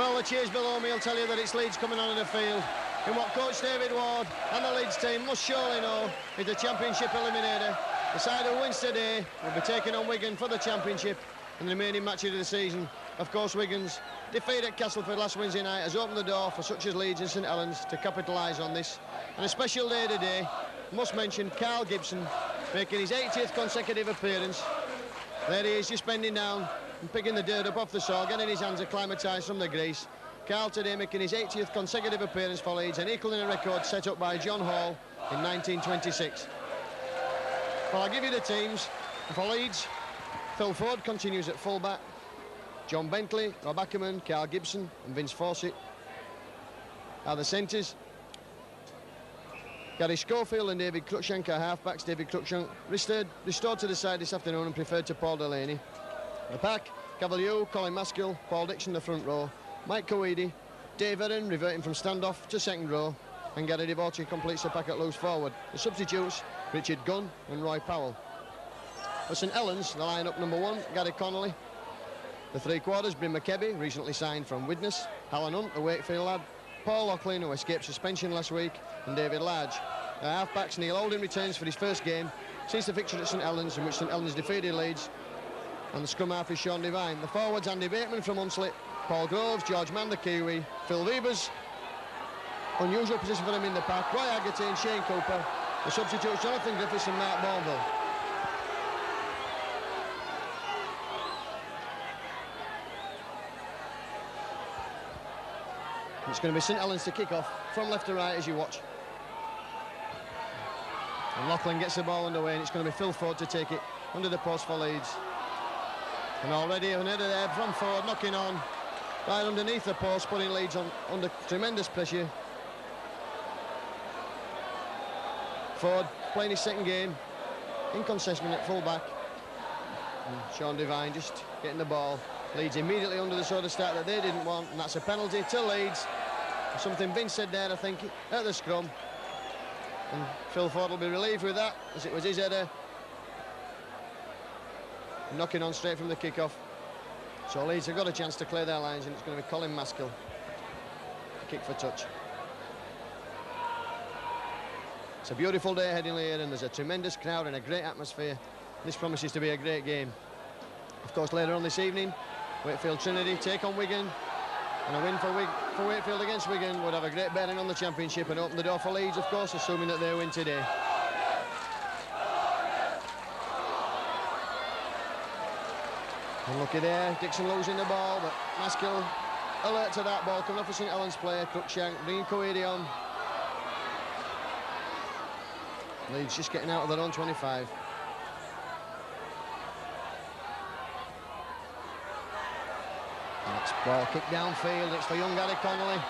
Well, the cheers below me will tell you that it's Leeds coming onto the field in what Coach David Ward and the Leeds team must surely know is the Championship eliminator. The side who wins today will be taking on Wigan for the Championship in the remaining matches of the season. Of course, Wigan's defeat at Castleford last Wednesday night has opened the door for such as Leeds and St Helens to capitalise on this. And a special day today, must mention Carl Gibson making his 80th consecutive appearance. There he is, just bending down and picking the dirt up off the soil, getting his hands acclimatised from the grease. Carl today making his 80th consecutive appearance for Leeds and equalling a record set up by John Hall in 1926. Well, I'll give you the teams. For Leeds, Phil Ford continues at full-back. John Bentley, Rob Ackerman, Carl Gibson and Vince Fawcett are the centres. Gary Schofield and David Cruikshank are half-backs. David Cruikshank restored to the side this afternoon and preferred to Paul Delaney. The pack, Cavalier, Colin Maskell, Paul Dixon the front row, Mike Coeedy, Dave Erin reverting from standoff to second row, and Gary Divorci completes the pack at loose forward. The substitutes, Richard Gunn and Roy Powell. For St Helens, the line-up number 1, Gary Connolly. The three-quarters, Bryn McKebby, recently signed from Widnes, Alan Hunt, a Wakefield lad, Paul Loughlin, who escaped suspension last week, and David Large. The half-backs, Neil Oldham returns for his first game since the fixture at St Helens, in which St Helens defeated Leeds, and the scrum half is Sean Devine. The forwards, Andy Bateman from Hunslet, Paul Groves, George Mann, the Kiwi, Phil Weavers, unusual position for him in the pack, Roy Haggerty and Shane Cooper. The substitutes, Jonathan Griffiths and Mark Bourneville. It's going to be St Helens to kick off from left to right as you watch. And Loughlin gets the ball underway, and it's going to be Phil Ford to take it under the post for Leeds. And already an header there from Ford, knocking on right underneath the post, putting Leeds under tremendous pressure. Ford playing his second game in concession at full-back. And Sean Devine just getting the ball. Leeds immediately under the sort of start that they didn't want, and that's a penalty to Leeds. Something Vince said there, I think, at the scrum. And Phil Ford will be relieved with that, as it was his header. Knocking on straight from the kick-off. So Leeds have got a chance to clear their lines, and it's going to be Colin Maskell. Kick for touch. It's a beautiful day at Headingley here, and there's a tremendous crowd and a great atmosphere. This promises to be a great game. Of course, later on this evening, Wakefield Trinity take on Wigan, and a win for Wakefield against Wigan would have a great bearing on the Championship and open the door for Leeds, of course, assuming that they win today. Unlucky there, Dixon losing the ball, but Maskell alert to that ball coming off a St Helens player, Cruikshank bringing Coeedy on. Leeds just getting out of their own 25. Next ball kicked downfield, it's for young Gary Connolly.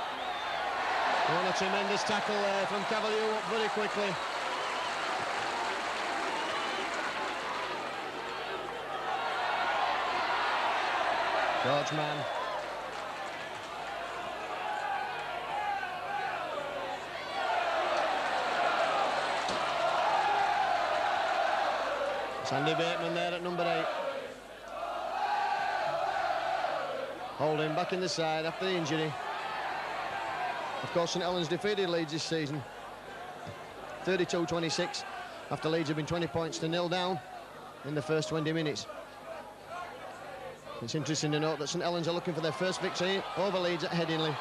Won a tremendous tackle there from Cavalier up very quickly. George Mann. It's Andy Bateman there at number 8. Holding back in the side after the injury. Of course, St Helens defeated Leeds this season 32-26 after Leeds have been 20 points to 0 down in the first 20 minutes. It's interesting to note that St Helens are looking for their first victory over Leeds at Headingley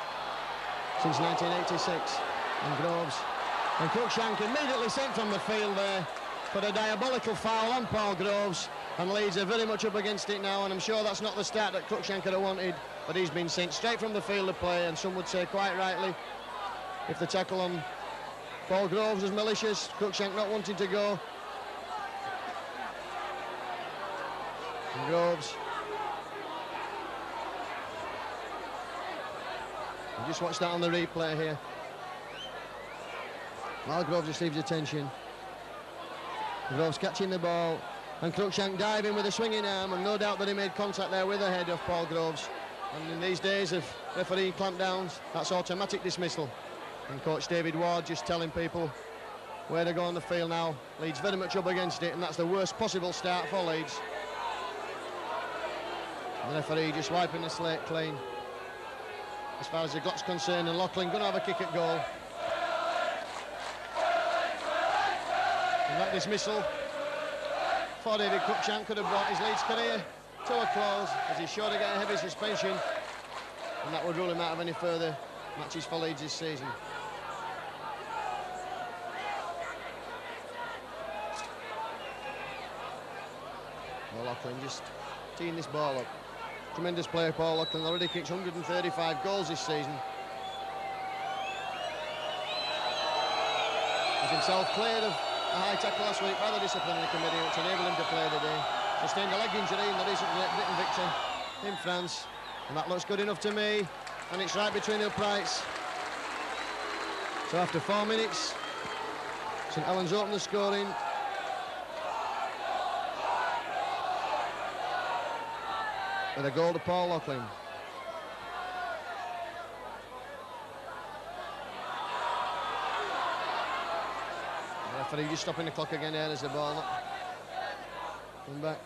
since 1986. And Groves and Cruikshank immediately sent from the field there for a diabolical foul on Paul Groves. And Leeds are very much up against it now, and I'm sure that's not the start that Cruikshank had wanted, but he's been sent straight from the field of play, and some would say quite rightly, if the tackle on Paul Groves was malicious, Cruikshank not wanting to go. And Groves. And just watch that on the replay here. While Groves receives attention. Groves catching the ball. And Cruikshank diving with a swinging arm, and no doubt that he made contact there with the head of Paul Groves. And in these days of referee clampdowns, that's automatic dismissal. And Coach David Ward just telling people where to go on the field now. Leeds very much up against it, and that's the worst possible start for Leeds. And the referee just wiping the slate clean. as far as the clock's concerned, and Loughlin going to have a kick at goal. And that dismissal for David Cruikshank could have brought his Leeds career to a close, as he's sure to get a heavy suspension, and that would rule him out of any further matches for Leeds this season. Well, Loughlin just teeing this ball up. Tremendous player, Paul Loughlin, already kicked 135 goals this season. He's himself cleared of a high tackle last week by the disciplinary committee, which enabled him to play today. Sustained a leg injury in the recent Great Britain victory in France, and that looks good enough to me, and it's right between the uprights. So after 4 minutes, St Helens open the scoring. With a goal to Paul Loughlin. The referee just stopping the clock again there as the ball not come back.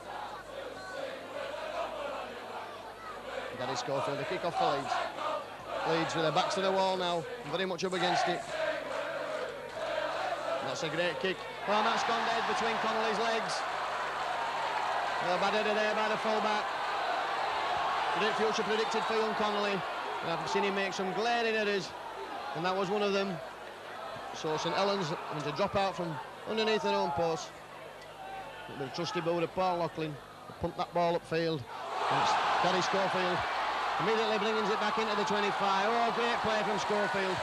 Gary Schofield, the kick off for Leeds. Leeds with their backs to the wall now, very much up against it. And that's a great kick. Oh, that's gone dead between Connolly's legs. Well, bad header there by the full-back. Great future predicted for young Connolly. And I've seen him make some glaring errors, and that was one of them. So St Helens having to drop out from underneath their own post. The trusty ball of Paul Loughlin to pump that ball upfield. And it's Gary Schofield immediately brings it back into the 25. Oh, great play from Schofield.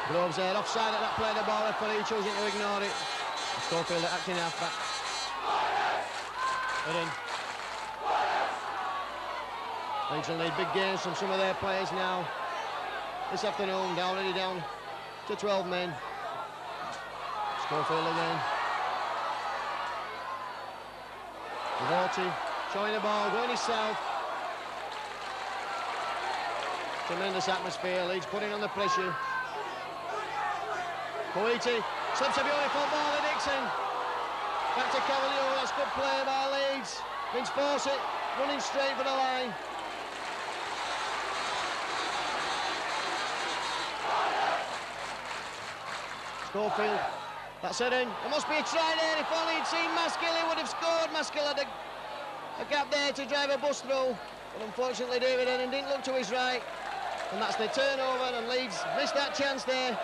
Groves there, offside at that play, the ball referee choosing to ignore it. Schofield acting half-back. Leeds will need big gains from some of their players now. This afternoon, already down to 12 men. Schofield again. Vorty showing the ball, going himself. Tremendous atmosphere, Leeds putting on the pressure. Coiti slips a beautiful ball to Dixon. Back to Cavalier, that's good play by Leeds. Vince Fawcett running straight for the line. Schofield, that's it in. There must be a try there. If only he'd seen Maskill, he would have scored. Maskill had a gap there to drive a bus through. But unfortunately David Erin didn't look to his right. And that's the turnover, and Leeds missed that chance there.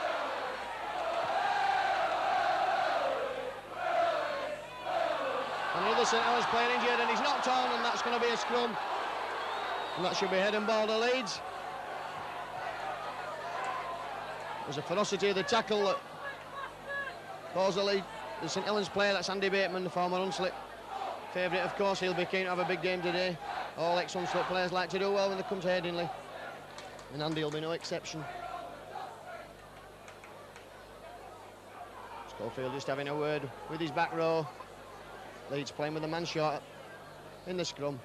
Another St Helens player injured, and he's knocked on, and that's going to be a scrum. And that should be head and ball to Leeds. There's a ferocity of the tackle that caused the St Helens player, that's Andy Bateman, the former Unslip favourite, of course. He'll be keen to have a big game today. All ex-Unslip players like to do well when they come to Headingley, and Andy will be no exception. Schofield just having a word with his back row. Leeds playing with a man short in the scrum.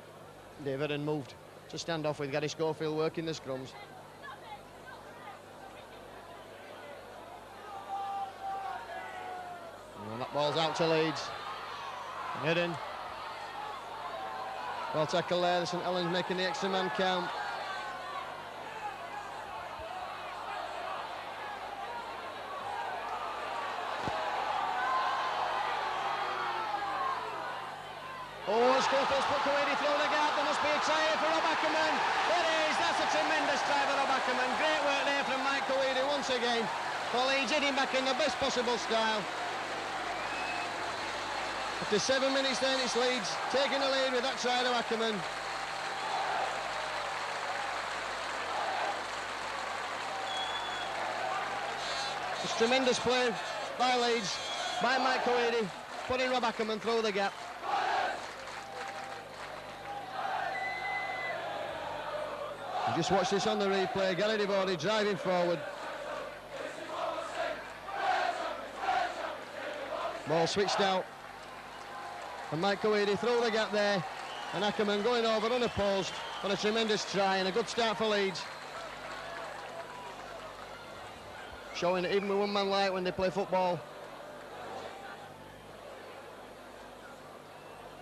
David Erin moved to stand off with Gary Schofield working the scrums. And that ball's out to Leeds. Erin. Well tackle there, St Helens making the extra man count. Oh, Schofield's put Coady through the gap. There must be a try here for Rob Ackerman. There is, that's a tremendous try for Rob Ackerman. Great work there from Mike Coady once again. For Leeds hitting back in the best possible style. After 7 minutes then, it's Leeds taking the lead with that try to Ackerman. It's tremendous play by Leeds, by Mike Coady, putting Rob Ackerman through the gap. You just watch this on the replay. Gary Devori driving forward. Ball switched out. And Mike Coady through the gap there. And Ackerman going over unopposed for a tremendous try and a good start for Leeds. Showing that even with one man light when they play football.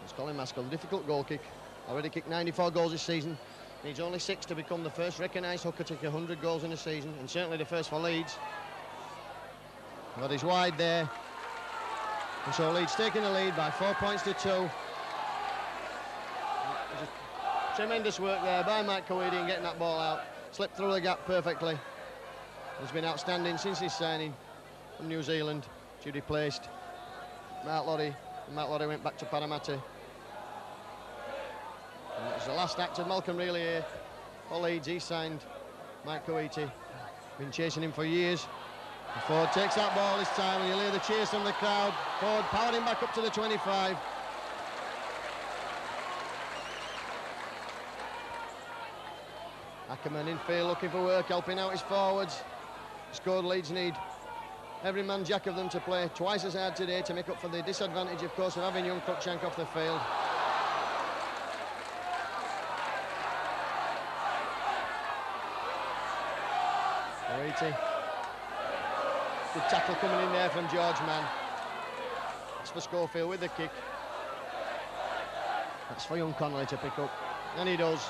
It's Colin Maskell, difficult goal kick. Already kicked 94 goals this season. Needs only 6 to become the first recognised hooker to kick 100 goals in a season, and certainly the first for Leeds. But he's wide there. And so Leeds taking the lead by 4 points to 2. Tremendous work there by Mike Coady in getting that ball out. Slipped through the gap perfectly. He's been outstanding since his signing from New Zealand. He replaced Mark Loddy, and Mark Loddy went back to Parramatta. And it was the last act of Malcolm Reilly for Leeds. He signed Mike Coady. Been chasing him for years. And Ford takes that ball this time, and you'll hear the cheers from the crowd. Ford powered him back up to the 25. Ackerman in field looking for work, helping out his forwards. Scored. Leeds need every man jack of them to play twice as hard today to make up for the disadvantage, of course, of having young Cruikshank off the field. Good tackle coming in there from George Mann. That's for Schofield with the kick. That's for young Connolly to pick up, and he does.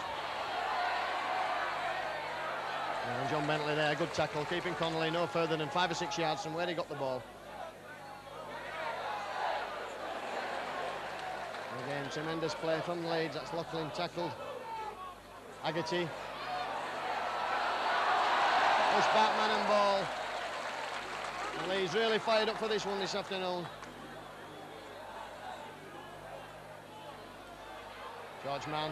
And John Bentley there, good tackle, keeping Connolly no further than 5 or 6 yards from where he got the ball. Again, tremendous play from Leeds. That's Loughlin tackled. Haggerty. Push back, man and ball. And Leeds really fired up for this one this afternoon. George Mann.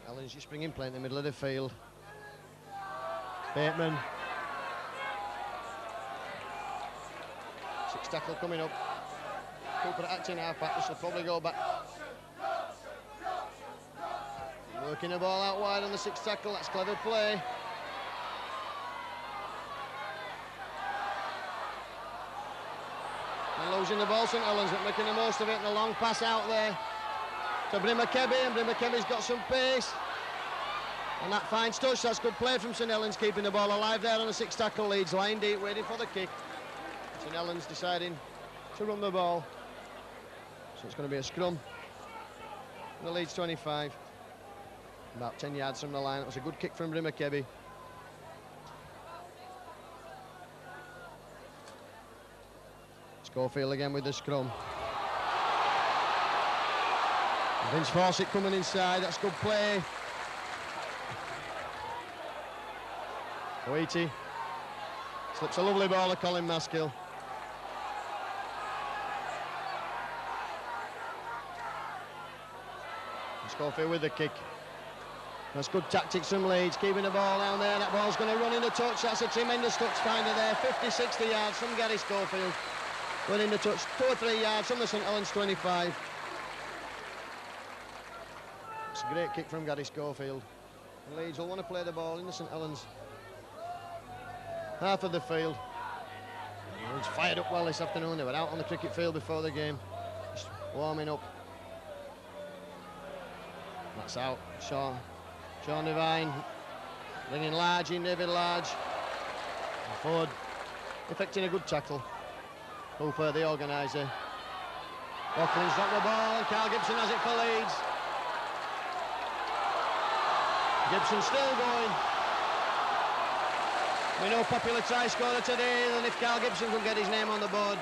Helens just bringing play in the middle of the field. Bateman. 6 tackle coming up. Cooper acting half-back. This will probably go back. Working the ball out wide on the 6 tackle. That's clever play. And losing the ball, St Helens, but making the most of it. And a long pass out there to Brimmer Kebby, and Brimmer Kebby's got some pace. And that finds touch. That's good play from St Helens, keeping the ball alive there on the 6 tackle. Leeds line deep, waiting for the kick. St Helens deciding to run the ball. So it's going to be a scrum. The Leeds 25. About 10 yards from the line. It was a good kick from Brimmer Kebby. Schofield again with the scrum. Vince Fawcett coming inside. That's good play. Coady slips a lovely ball to Colin Maskill. Schofield with the kick. That's good tactics from Leeds, keeping the ball down there. That ball's going to run in the touch. That's a tremendous touch finder there. 50, 60 yards from Gary Schofield. Running the touch, 2 or 3 yards from the St Helens 25. It's a great kick from Gary Schofield. And Leeds will want to play the ball in the St Helens half of the field. Leeds fired up well this afternoon. They were out on the cricket field before the game, just warming up. That's out. Sean Devine bringing Large in, David Large. And Ford effecting a good tackle. Hooper, the organiser. Laughlin's dropped the ball, and Carl Gibson has it for Leeds. Gibson still going. We know popular try scorer today than if Carl Gibson could get his name on the board.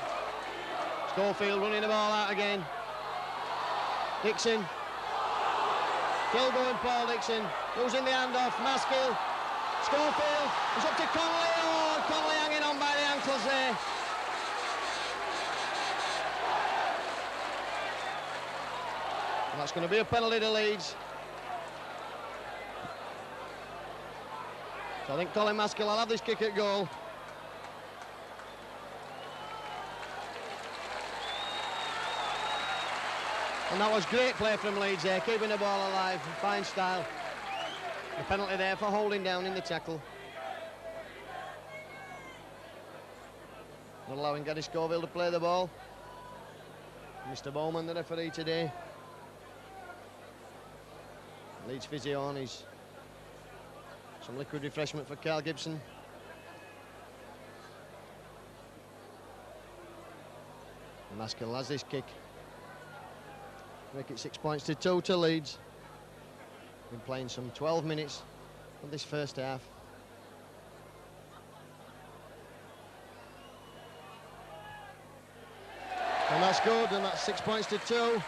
Schofield running the ball out again. Dixon. Still going, Paul Dixon. Losing the handoff. Maskill. Schofield. It's up to Connolly. Oh, Connolly hanging on by the ankles there. And that's going to be a penalty to Leeds. So I think Colin Maskill will have this kick at goal. And that was great play from Leeds there, keeping the ball alive, fine style. The penalty there for holding down in the tackle. Not allowing Gary Scoville to play the ball. Mr. Bowman, the referee today. Leeds physio on, he's some liquid refreshment for Carl Gibson. Maskell has this kick. Make it 6 points to 2 to Leeds. Been playing some 12 minutes of this first half. And that's good, and that's 6 points to 2.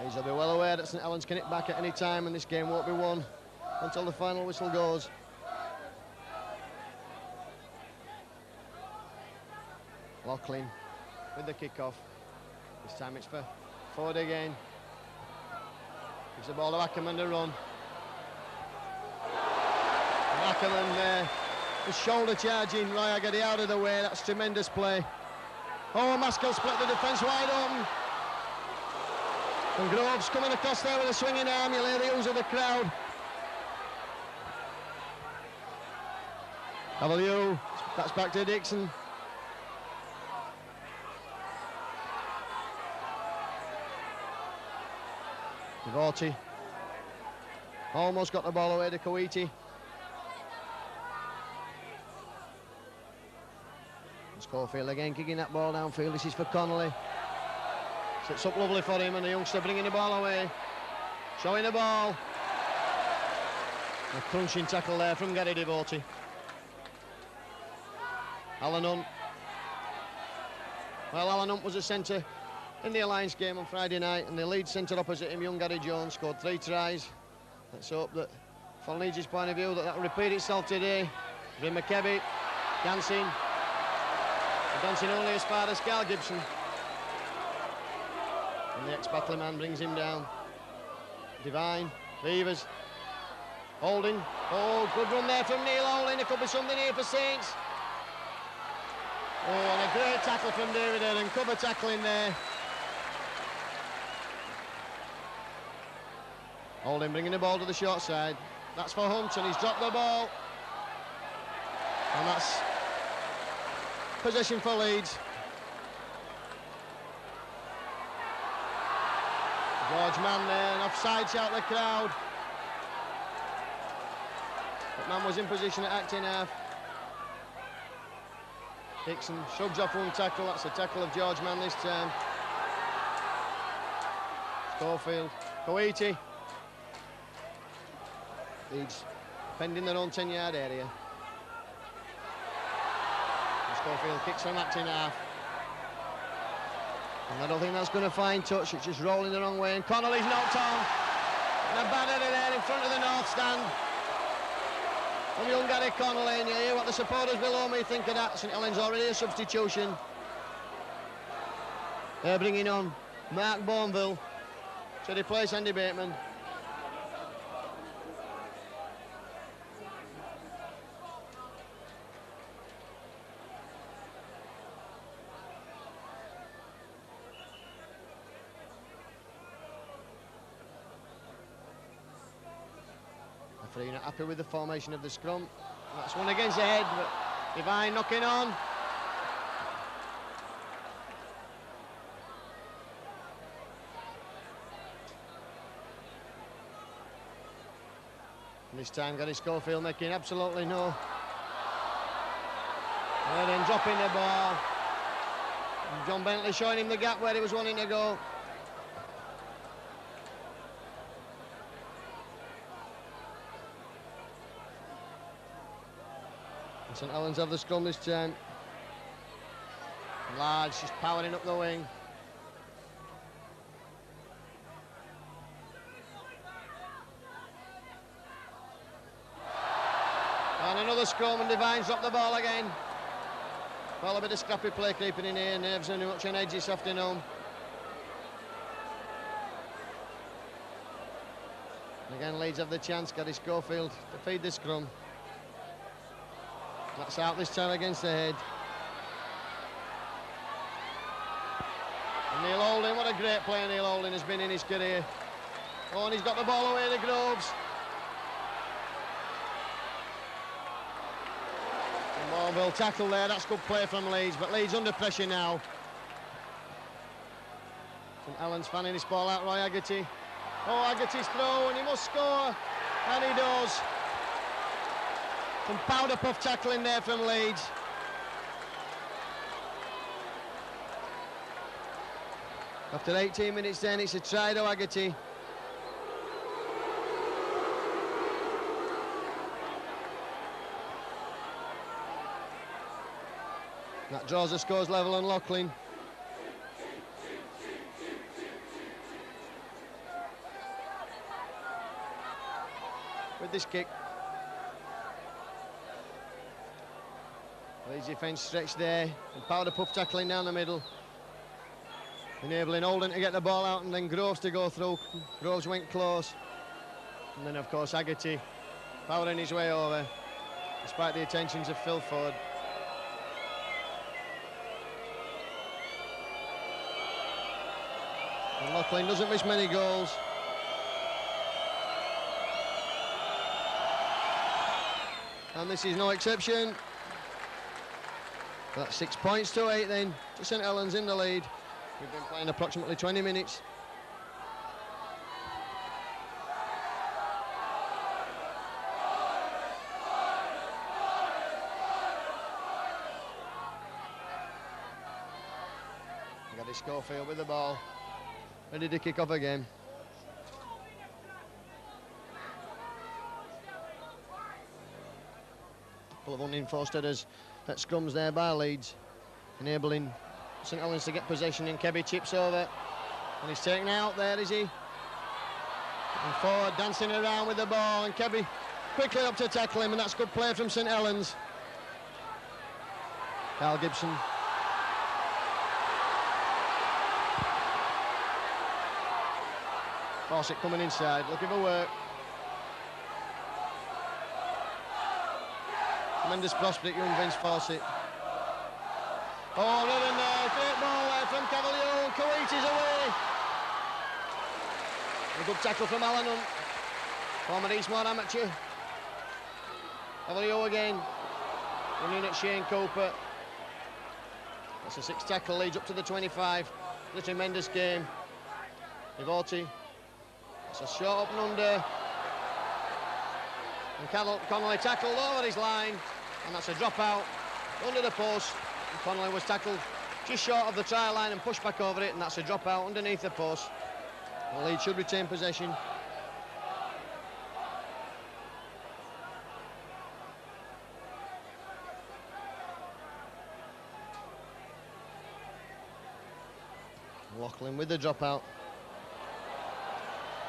Leeds will be well aware that St Helens can hit back at any time, and this game won't be won until the final whistle goes. Loughlin with the kick-off. This time it's for Ford again. Gives the ball to Ackerman to run. And Ackerman there, just shoulder charging Roy Haggerty out of the way. That's tremendous play. Oh, Maskell split the defence wide open. And Groves coming across there with a swinging arm. You'll hear the ooze of the crowd. W, that's back to Dixon. Devorty almost got the ball away to Coiti. Schofield again kicking that ball downfield. This is for Connolly. Sits up lovely for him, and the youngster bringing the ball away. Showing the ball. A crunching tackle there from Gary Devorty. Alan Hunt. Well, Alan Hunt was a centre in the Alliance game on Friday night, and the Leeds centre opposite him, young Gary Jones, scored 3 tries. Let's hope that, from Leeds' point of view, that will repeat itself today. Rim McKebby, dancing only as far as Carl Gibson. And the ex-Batley man brings him down. Devine, Beavers, Holding. Oh, good run there from Neil Holding. There could be something here for Saints. Oh, and a great tackle from David Aaron, cover tackling there. Holding bringing the ball to the short side. That's for Hunt, and he's dropped the ball. And that's possession for Leeds. George Mann there, and offside shout the crowd. But Mann was in position at acting half. Dixon shrugs off one tackle. That's a tackle of George Mann this time. Schofield, Coiti. Leeds defending their own 10-yard area. And Schofield kicks from acting half. And I don't think that's going to find touch. It's just rolling the wrong way. And Connolly's knocked on. And a bad header there in front of the north stand. From young Gary Connolly. And you hear what the supporters below me think of that. St Helens already a substitution. They're bringing on Mark Bourneville to replace Andy Bateman. Referee not happy with the formation of the scrum. That's one against the head, but Devine knocking on. And this time Gary Schofield making absolutely no. And then dropping the ball. And John Bentley showing him the gap where he was wanting to go. St Helens have the scrum this time. Large just powering up the wing. And another scrum, and Devine's dropped the ball again. Well, a bit of scrappy play creeping in here. Nerves are much on edge this afternoon. And again, Leeds have the chance. Gary Schofield to feed the scrum. That's out this time against the head. And Neil Holding, what a great player Neil Holding has been in his career. Oh, and he's got the ball away to Groves. And Bourneville tackle there, that's good play from Leeds, but Leeds under pressure now. St Helens fanning this ball out, Roy Haggerty. Oh, Haggerty's throw, and he must score, and he does. Some powder puff tackling there from Leeds. After 18 minutes then, it's a try to Haggerty. That draws the scores level on Loughlin. With this kick. Leeds defence stretched there, and powder puff tackling down the middle, enabling Holden to get the ball out and then Groves to go through. Groves went close, and then of course Haggerty powering his way over, despite the attentions of Phil Ford. And Loughlin doesn't miss many goals. And this is no exception. That's 6 points to 8 then, to St Helens in the lead. We've been playing approximately 20 minutes. Got his Schofield with the ball, ready to kick off again. Couple of unenforced headers at scrums there by Leeds, enabling St Helens to get possession, and Kebby chips over, and he's taken out there, is he? And Ford dancing around with the ball, and Kebby quickly up to tackle him, and that's good play from St Helens. Carl Gibson. Fawcett coming inside, looking for work. Tremendous prospect, young Vince Fawcett. Oh, Redden there, great ball there from Cavalier, and Coete's away. A good tackle from Alan Hunt, former Eastmore amateur. Cavalier again, running at Shane Cooper. That's a 6 tackle, leads up to the 25. It's a tremendous game. Ivoti, it's a shot up and under. And Connolly tackled over his line, and that's a dropout under the post. And Connolly was tackled just short of the try line and pushed back over it, and that's a dropout underneath the post. The Leeds should retain possession. Loughlin with the dropout.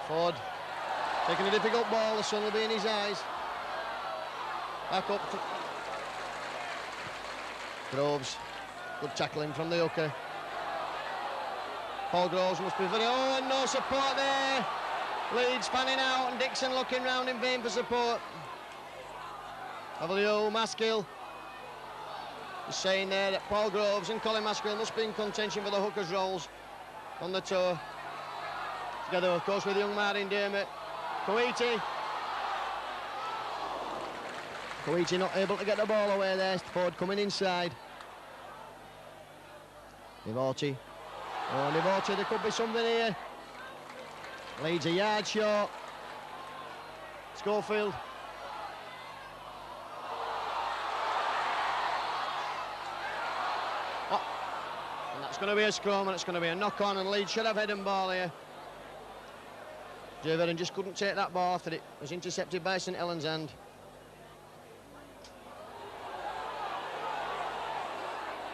Ford taking a difficult ball, the sun will be in his eyes. Back up. Groves, good tackling from the hooker. Paul Groves must be very... Oh, and no support there. Leeds fanning out, and Dixon looking round in vain for support. Cavalier, Maskill is saying there that Paul Groves and Colin Maskill must be in contention for the hooker's roles on the tour. Together, of course, with young Martin Dermott. Coete not able to get the ball away there. Ford coming inside. Nivoti. Oh, Nivoti, there could be something here. Leeds a yard short. Schofield. Oh. And that's going to be a scrum, and it's going to be a knock-on, and Leeds should have head and ball here. Jay Vernon just couldn't take that ball after it was intercepted by St Helens' hand.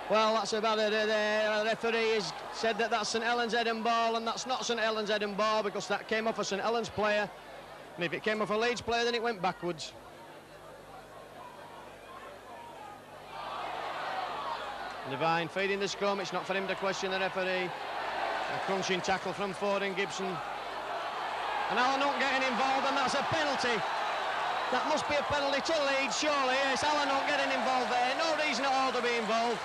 Well, that's about it there. The referee has said that that's St Helens' head and ball, and that's not St Helens' head and ball, because that came off a St Helens player, and if it came off a Leeds player, then it went backwards. Devine feeding the scrum. It's not for him to question the referee. A crunching tackle from Ford and Gibson. And Alan Hunt getting involved, and that's a penalty. That must be a penalty to Leeds, surely. Yes, Alan Hunt getting involved there. No reason at all to be involved.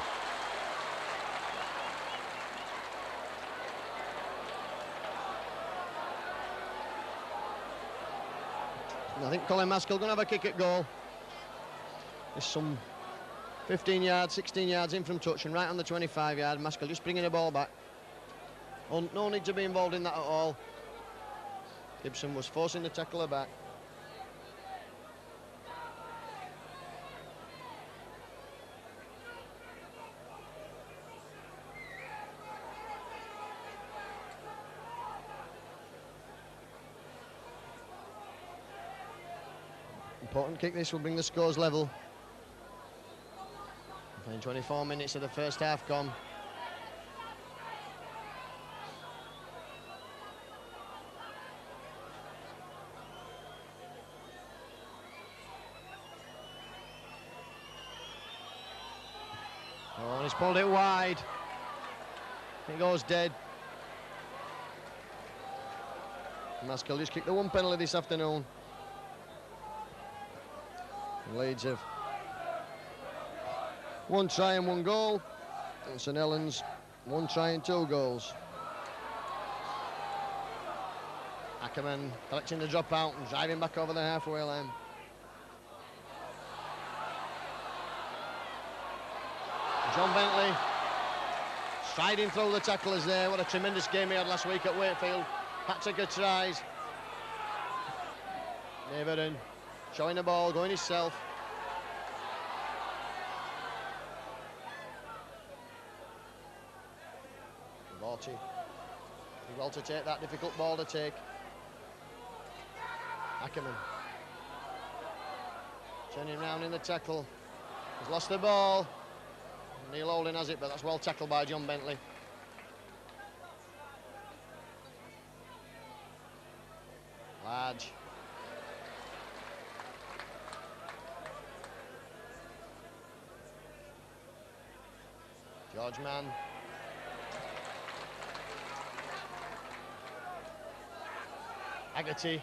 And I think Colin Maskill going to have a kick at goal. There's some 15 yards, 16 yards in from touch, and right on the 25-yard. Maskill just bringing the ball back. No need to be involved in that at all. Gibson was forcing the tackler back. Important kick, this will bring the scores level. 24 minutes of the first half gone. Oh, and he's pulled it wide. It goes dead. Maskell just kicked the one penalty this afternoon. Leeds have one try and one goal. And St Helens, one try and two goals. Ackerman collecting the dropout and driving back over the halfway line. John Bentley striding through the tacklers there. What a tremendous game he had last week at Wakefield. Hat-trick of tries. Everton showing the ball, going himself. Vorty. Well to take that difficult ball to take. Ackerman. Turning round in the tackle. He's lost the ball. Neil Holding has it, but that's well tackled by John Bentley. Large. George Mann. Haggerty.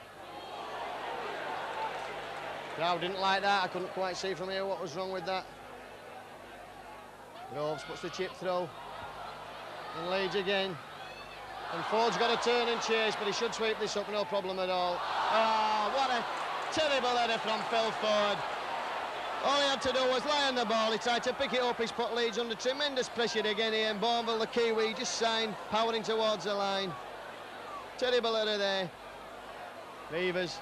Crowd didn't like that. I couldn't quite see from here what was wrong with that. Groves puts the chip through. And Leeds again. And Ford's got to turn and chase, but he should sweep this up, no problem at all. Oh, what a terrible header from Phil Ford. All he had to do was lie on the ball. He tried to pick it up. He's put Leeds under tremendous pressure again here. And Bourneville, the Kiwi, just signed, powering towards the line. Terrible header there. Beavers.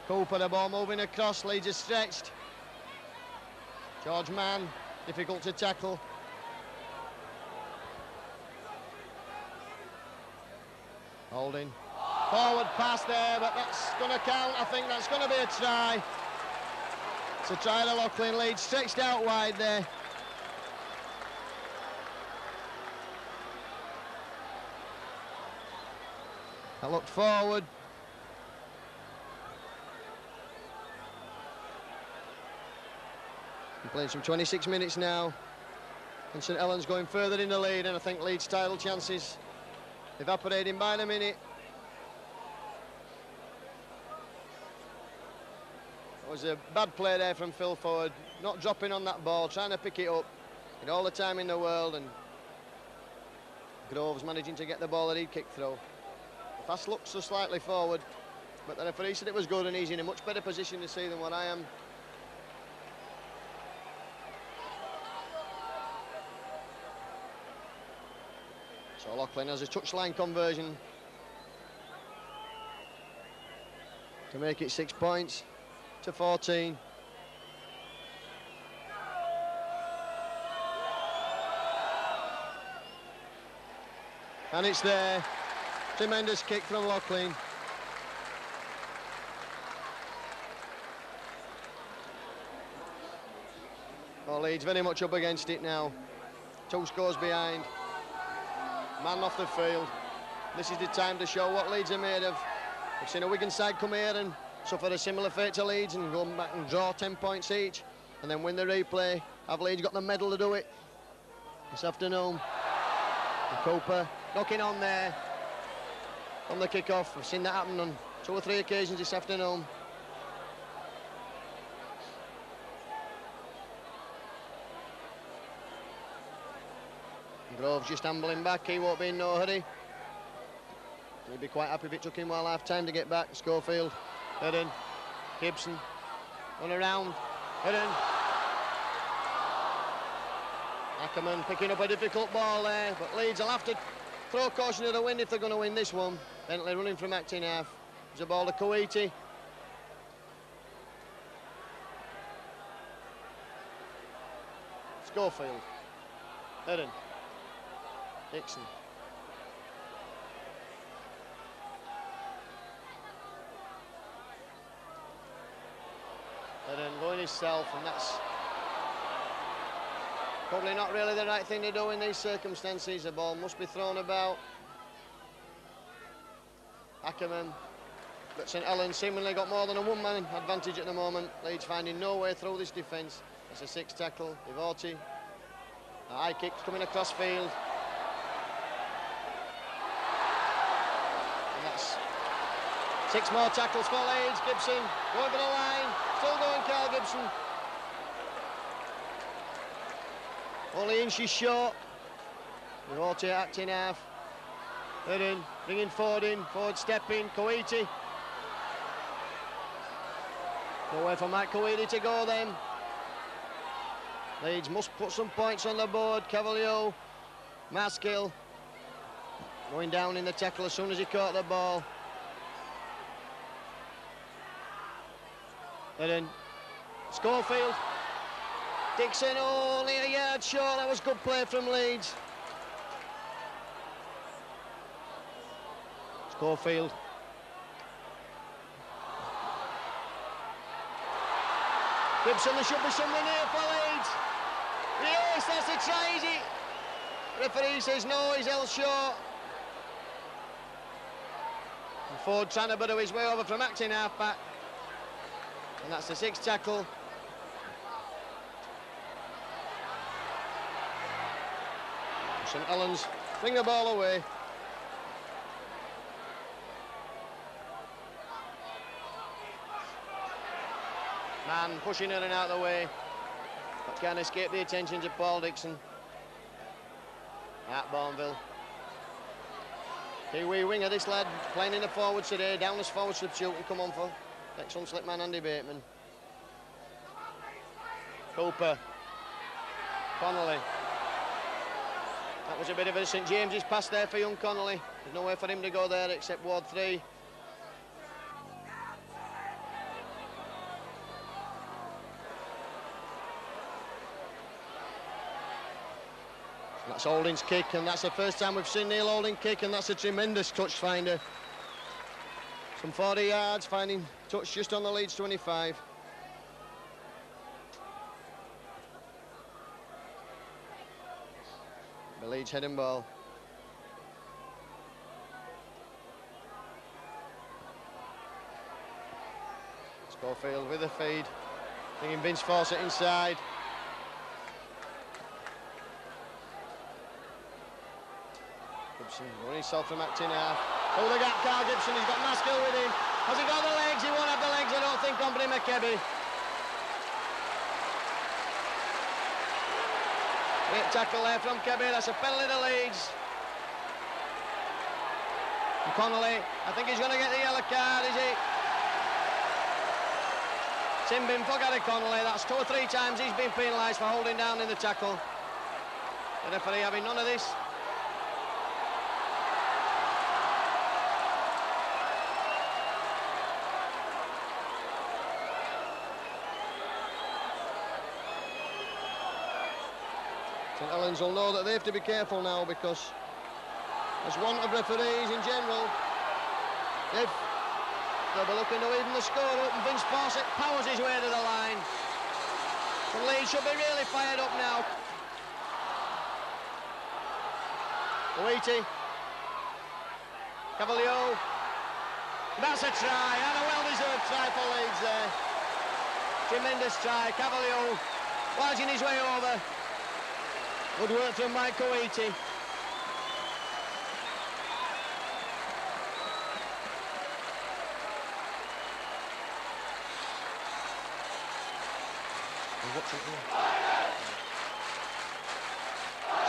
Cooper, the ball moving across. Leeds is stretched. George Mann, difficult to tackle. Holding. Forward pass there, but that's going to count. I think that's going to be a try. It's a try to Loughlin. Leeds stretched out wide there. I looked forward. We're playing some 26 minutes now. And St Helens going further in the lead, and I think Leeds' title chances evaporating by the minute. It was a bad play there from Phil Ford, not dropping on that ball, trying to pick it up. He had all the time in the world, and Groves managing to get the ball that he'd kicked through. The pass looks so slightly forward, but the referee said it was good and he's in a much better position to see than what I am. So Loughlin has a touchline conversion to make it 6 points to 14. And it's there. Tremendous kick from Loughlin. Well, Leeds very much up against it now. 2 scores behind. Man off the field. This is the time to show what Leeds are made of. We've seen a Wigan side come here and suffer a similar fate to Leeds and go back and draw 10 points each and then win the replay. Have Leeds got the medal to do it this afternoon? And Cooper knocking on there on the kick-off. We've seen that happen on 2 or 3 occasions this afternoon. Groves just ambling back, he won't be in no hurry. He'd be quite happy if it took him while half-time to get back. Schofield, Eden, Gibson, run around, Eden. Ackerman picking up a difficult ball there, but Leeds will have to throw caution to the wind if they're going to win this one. Bentley running from acting half. There's a ball to Coiti. Schofield. Heron. Dixon. Heron going himself, and that's probably not really the right thing to do in these circumstances. The ball must be thrown about. Ackerman. But St Helens seemingly got more than a one-man advantage at the moment. Leeds finding no way through this defence. That's a 6 tackle. Devoti. A high kick coming across field. And that's 6 more tackles for Leeds. Gibson going for the line. Still going, Carl Gibson. Only inches short. Devoti acting half. Heron bringing Ford in. Ford stepping. Coiti. Nowhere for Mike Coiti to go then. Leeds must put some points on the board. Cavalier, Maskill going down in the tackle as soon as he caught the ball. And then Schofield. Dixon only a yard short. That was good play from Leeds. Schofield. Gibson, there should be something here for Leeds. Yes, that's the try, is it? Referee says no, he's held short. And Ford trying to burrow his way over from acting half-back. And that's the 6th tackle. St Helens bring the ball away. Man pushing in and out of the way, but can't escape the attention to Paul Dixon. At Bourneville. Kiwi winger, this lad, playing in the forwards today, down as forward substitute and come on for excellent slip man Andy Bateman. Cooper. Connolly. That was a bit of a St James's pass there for young Connolly. There's nowhere for him to go there except Ward 3. That's Holding's kick, and that's the first time we've seen Neil Holding kick, and that's a tremendous touch finder. Some 40 yards, finding touch just on the Leeds 25. The Leeds heading ball. Schofield with the feed, bringing Vince Fawcett inside. Gibson running himself from acting half. Oh, the gap, Carl Gibson, he's got Maskill with him. Has he got the legs? He won't have the legs, I don't think, on Billy McKebby. Great tackle there from Kebby, that's a penalty to Leeds. And Connolly, I think he's going to get the yellow card, is he? Simbin for Gary Connolly, that's 2 or 3 times he's been penalised for holding down in the tackle. The referee having none of this. St Helens will know that they have to be careful now because there's want of referees in general. If they'll be looking to even the score up, and Vince Fawcett powers his way to the line. The Leeds should be really fired up now. Coiti. Cavalier. That's a try, and a well-deserved try for Leeds there. Tremendous try, Cavalier barging his way over. Good work from Mike Coiti.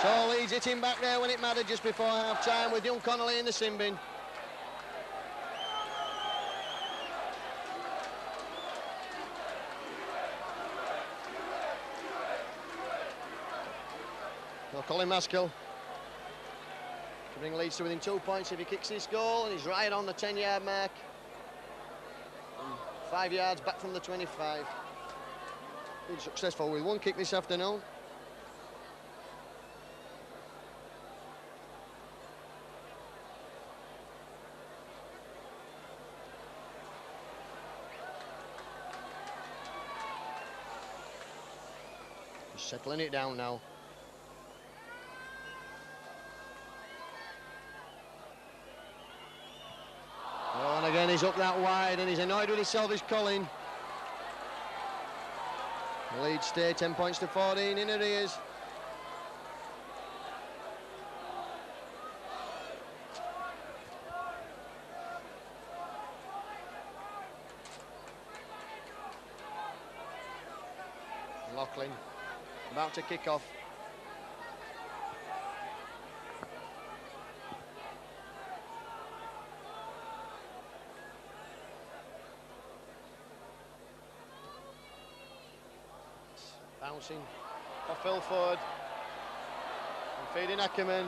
So Leeds hitting back there when it mattered just before half-time with young Connolly in the sin bin. Well, Colin Maskill to bring Leeds to within 2 points if he kicks this goal, and he's right on the 10-yard mark. 5 yards back from the 25. Been successful with one kick this afternoon. Just settling it down now. Oh, and again he's up that wide and he's annoyed with himself, he's Colin. Leeds stay 10 points to 14 in arrears. Loughlin about to kick off. Bouncing off Ilford and feeding Ackerman.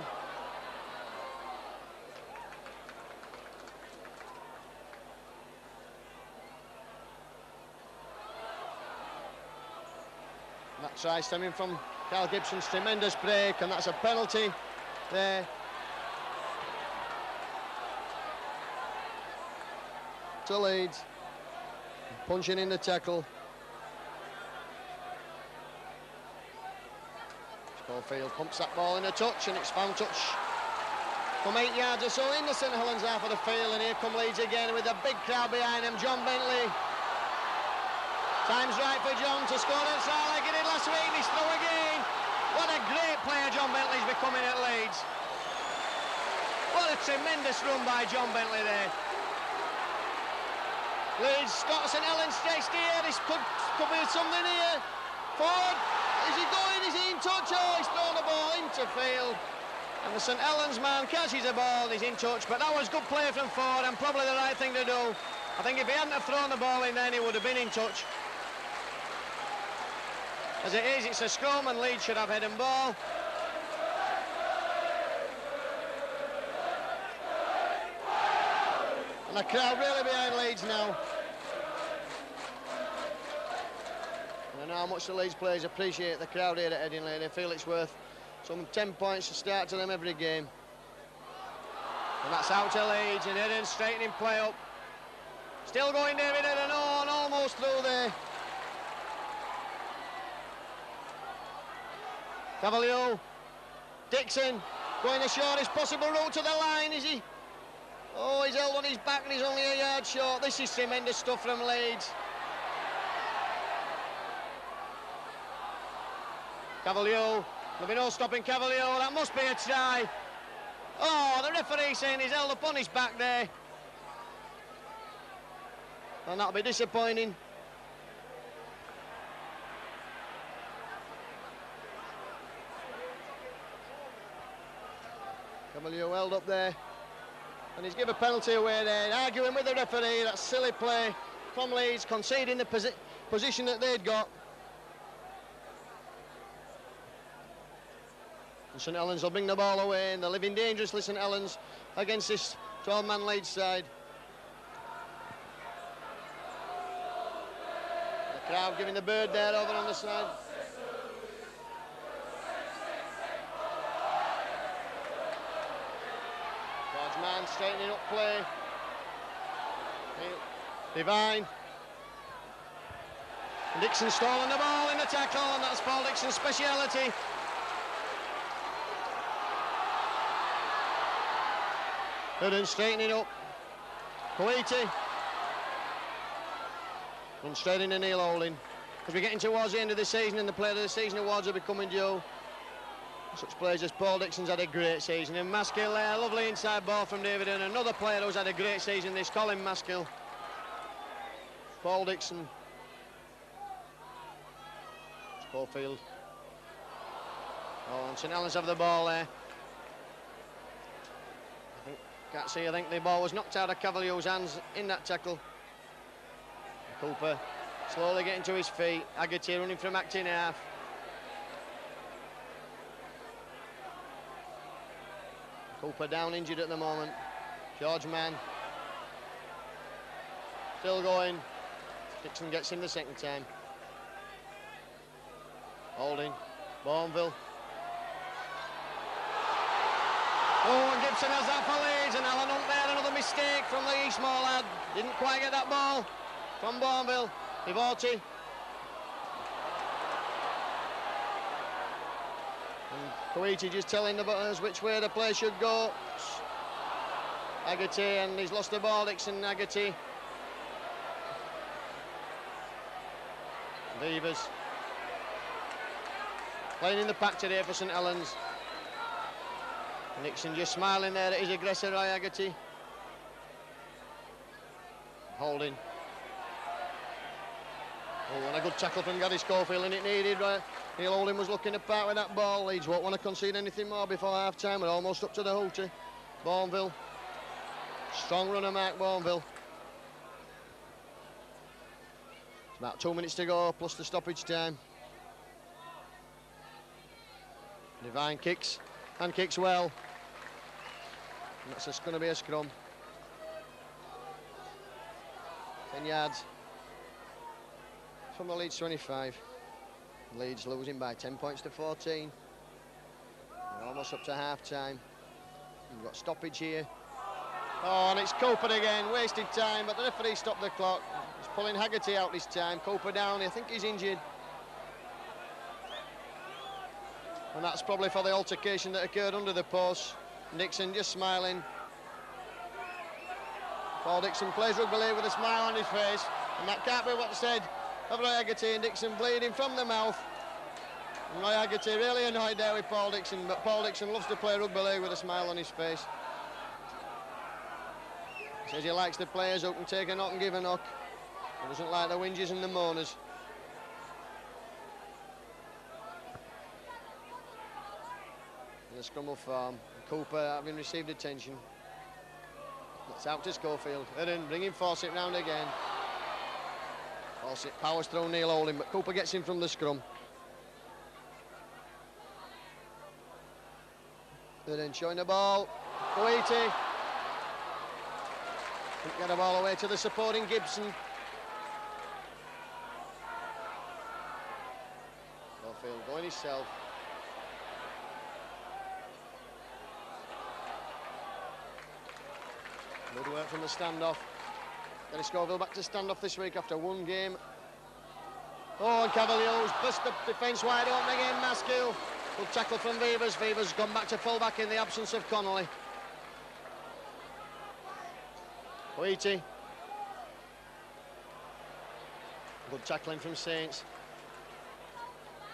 That try stemming from Carl Gibson's tremendous break, and that's a penalty there. To Leeds. Punching in the tackle. Schofield pumps that ball in a touch, and it's found touch from 8 yards or so in the St Helens half of the field, and here come Leeds again with a big crowd behind them. John Bentley. Time's right for John to score at start like he did last week. He's through again. What a great player John Bentley's becoming at Leeds. What a tremendous run by John Bentley there. Leeds got St Helens stretched here. This could be something here. Ford, is he going? Is he in touch? Oh, he's thrown the ball into field. And the St Helens man catches the ball, he's in touch. But that was good play from Ford and probably the right thing to do. I think if he hadn't have thrown the ball in then, he would have been in touch. As it is, it's a scrum and Leeds should have head and ball. And the crowd really behind Leeds now. And I know how much the Leeds players appreciate the crowd here at Headingley. They feel it's worth some 10 points to start to them every game. And that's out to Leeds, and Eden straightening play up. Still going David Eden on, almost through there. Cavalier, Dixon, going the shortest possible route to the line, is he? Oh, he's held on his back and he's only a yard short. This is tremendous stuff from Leeds. Cavalier, there'll be no stopping Cavalier, that must be a try. Oh, the referee saying he's held up on his back there. And that'll be disappointing. Cavalier held up there, and he's given a penalty away there, arguing with the referee. That's silly play from Leeds, conceding the position that they'd got. And St Helens will bring the ball away, and they're living dangerously, St Helens, against this 12-man Leeds side. The crowd giving the bird there over on the side. Man straightening up play. Devine. And Dixon stalling the ball in the tackle, and that's Paul Dixon's speciality. Hudden straightening up. Coiti. And straight into Neil Holding. As we're getting towards the end of the season and the player of the season awards are becoming due. Such players as Paul Dixon's had a great season, and Maskill there, lovely inside ball from David, and another player who's had a great season, this Colin Maskill. Paul Dixon. Schofield. Oh, and St Helens have the ball there. I think the ball was knocked out of Cavalier's hands in that tackle. Cooper slowly getting to his feet. Agati running from acting half. Cooper down injured at the moment. George Mann still going. Dixon gets in the second time. Holding. Bourneville. Oh, and Gibson has that for Leeds, and Alan Hunt there, another mistake from the Eastmore lad. Didn't quite get that ball from Bourneville. Vivorti. And Koiti just telling the butters which way the play should go. Haggerty, and he's lost the ball, Dixon, Haggerty. Beavers. Playing in the pack today for St Helens. Nixon just smiling there at his aggressor, Roy Haggerty. Holding. Oh, and a good tackle from Gary Schofield, and it needed. Neil Holding was looking apart with that ball. Leeds won't want to concede anything more before half-time. We're almost up to the Hulty. Bourneville. Strong runner, Mark Bourneville. It's about 2 minutes to go, plus the stoppage time. Devine kicks, and kicks well. And that's just going to be a scrum. 10 yards from the Leeds 25. Leeds losing by 10 points to 14. We're almost up to half-time. We've got stoppage here. Oh, and it's Cooper again, wasted time, but the referee stopped the clock. He's pulling Haggerty out this time. Cooper down, I think he's injured. And that's probably for the altercation that occurred under the post. Dixon just smiling. Paul Dixon plays rugby league with a smile on his face, and that can't be what's said of Roy Haggerty, and Dixon bleeding from the mouth. And Roy Haggerty really annoyed there with Paul Dixon, but Paul Dixon loves to play rugby league with a smile on his face. He says he likes the players who can take a knock and give a knock. He doesn't like the whinges and the moaners. In the scrum will form. Cooper having received attention. It's out to Schofield. Aaron bringing Fawcett round again. Fawcett powers through Neil Holding, but Cooper gets in from the scrum. Aaron showing the ball. Koiti. Couldn't get the ball away to the supporting Gibson. Schofield going himself. Good work from the standoff. Gary Schofield back to standoff this week after one game. Oh, and Cavaliers burst the defence wide open again, Maskill. Good tackle from Vivers. Vivers gone back to full-back in the absence of Connolly. Koiti. Good tackling from Saints.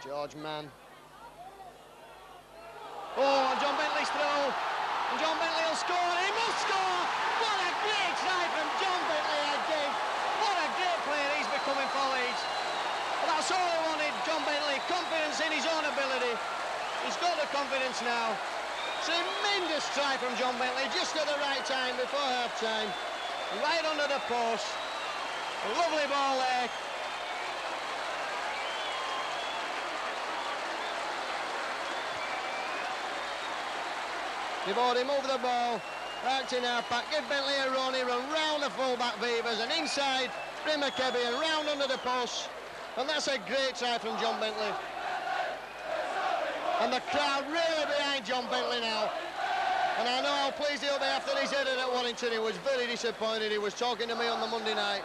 George Mann. Oh, and John Bentley's through. And John Bentley will score. He must score! What a great try from John Bentley again. What a great player he's becoming for Leeds. Well, that's all he wanted, John Bentley. Confidence in his own ability. He's got the confidence now. Tremendous try from John Bentley, just at the right time before half-time. Right under the post. A lovely ball there. They've already moved the ball. Back in our pack. Give Bentley a run. He run round the full-back Beavers and inside Brimmer Kebby and round under the post. And that's a great try from John Bentley. And the crowd really behind John Bentley now. And I know how pleased he'll be after he's headed at Warrington. He was very disappointed. He was talking to me on the Monday night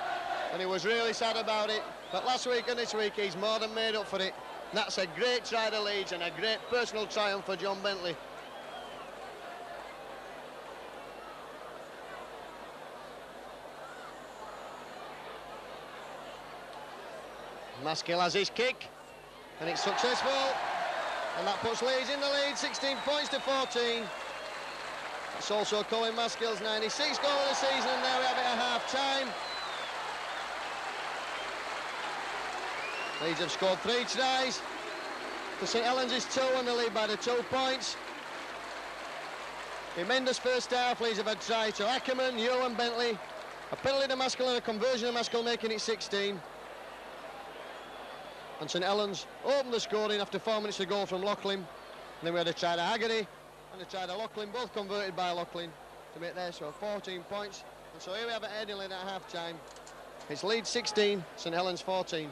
and he was really sad about it. But last week and this week he's more than made up for it. And that's a great try to Leeds and a great personal triumph for John Bentley. Maskill has his kick and it's successful. And that puts Leeds in the lead, 16 points to 14. It's also Colin Maskill's 96th goal of the season, and there we have it at half-time. Leeds have scored 3 tries. For St Helens is 2 and they lead by the 2 points. Tremendous first half. Leeds have had tries to Ackerman, Yo and Bentley. A penalty to Maskill and a conversion to Maskill, making it 16. And St Helens opened the scoring after 4 minutes to go from Loughlin. And then we had a try to Haggerty and a try to Loughlin, both converted by Loughlin to make there, so 14 points. And so here we have it Headingley at half-time. It's Leeds 16, St Helens 14.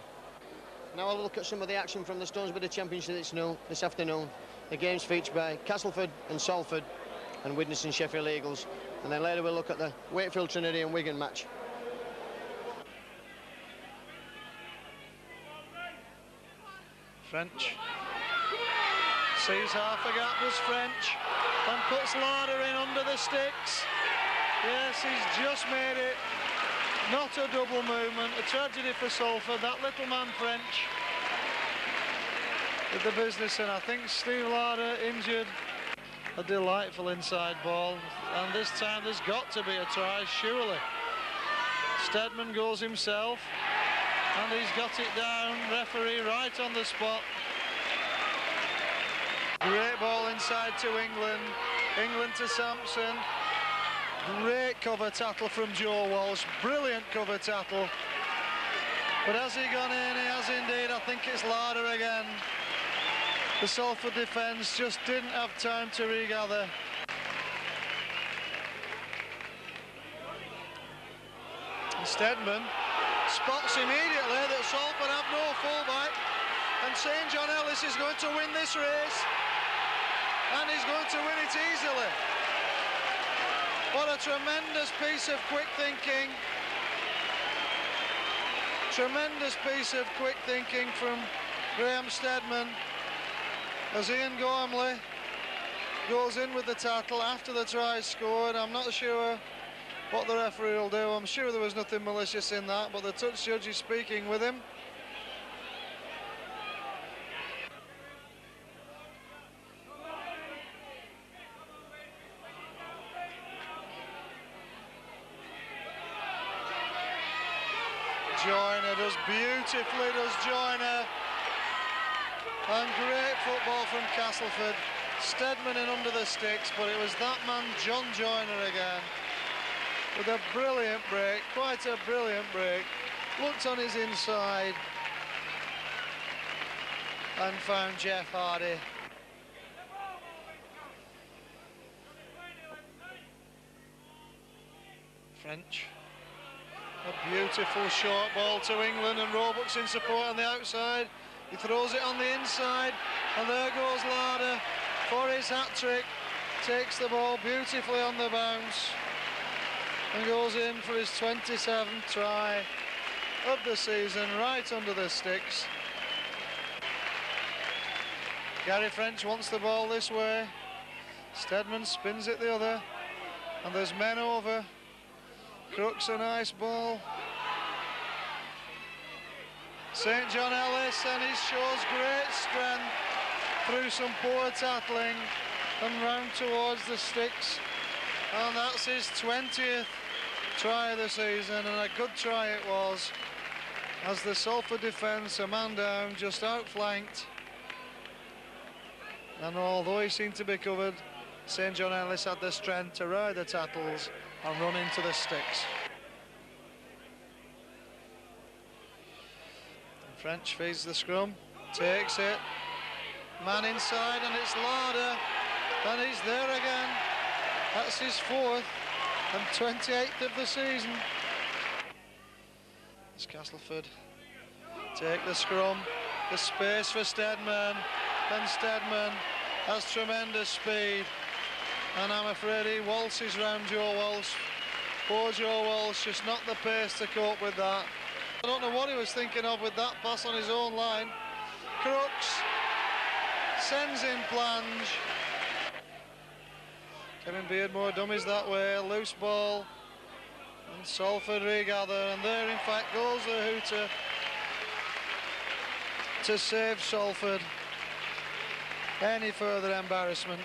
Now I'll look at some of the action from the Stonesborough Championship this afternoon. The game's featured by Castleford and Salford and Widnes and Sheffield Eagles. And then later we'll look at the Wakefield Trinity and Wigan match. French sees half a gap, was French, and puts Larder in under the sticks. Yes, he's just made it. Not a double movement, a tragedy for Salford. That little man French with the business, and I think Steve Larder injured. A delightful inside ball, and this time there's got to be a try, surely. Steadman goes himself, and he's got it down. Referee right on the spot. Great ball inside to England. England to Sampson. Great cover tackle from Joe Walsh. Brilliant cover tackle. But has he gone in? He has indeed. I think it's Larder again. The Salford defence just didn't have time to regather. And Steadman spots immediately that Salford have no fullback, and St John Ellis is going to win this race, and he's going to win it easily. What a tremendous piece of quick thinking. Tremendous piece of quick thinking from Graham Steadman, as Ian Gormley goes in with the tackle after the try scored. I'm not sure what the referee will do. I'm sure there was nothing malicious in that, but the touch judge is speaking with him. Joyner does beautifully, does Joyner. And great football from Castleford. Steadman in under the sticks, but it was that man John Joyner again with a brilliant break, quite a brilliant break. Looked on his inside and found Jeff Hardy. French. A beautiful short ball to England, and Roebuck's in support on the outside. He throws it on the inside, and there goes Larder for his hat-trick. Takes the ball beautifully on the bounce and goes in for his 27th try of the season, right under the sticks. Gary French wants the ball this way. Steadman spins it the other, and there's men over. Crooks a nice ball. St John Ellis, and he shows great strength through some poor tackling and round towards the sticks, and that's his 20th try of the season, and a good try it was, as the Salford defence, a man down, just outflanked, and although he seemed to be covered, St John Ellis had the strength to ride the tackles and run into the sticks. French feeds the scrum, takes it, man inside, and it's Larder, and he's there again. That's his 4th and 28th of the season. It's Castleford take the scrum, the space for Steadman, and Steadman has tremendous speed, and I'm afraid he waltzes round Joe Walsh. Poor Joe Walsh, just not the pace to cope with that. I don't know what he was thinking of with that pass on his own line. Crooks sends in plunge. Kevin Beardmore dummies that way, loose ball, and Salford regather, and there in fact goes the hooter to save Salford any further embarrassment.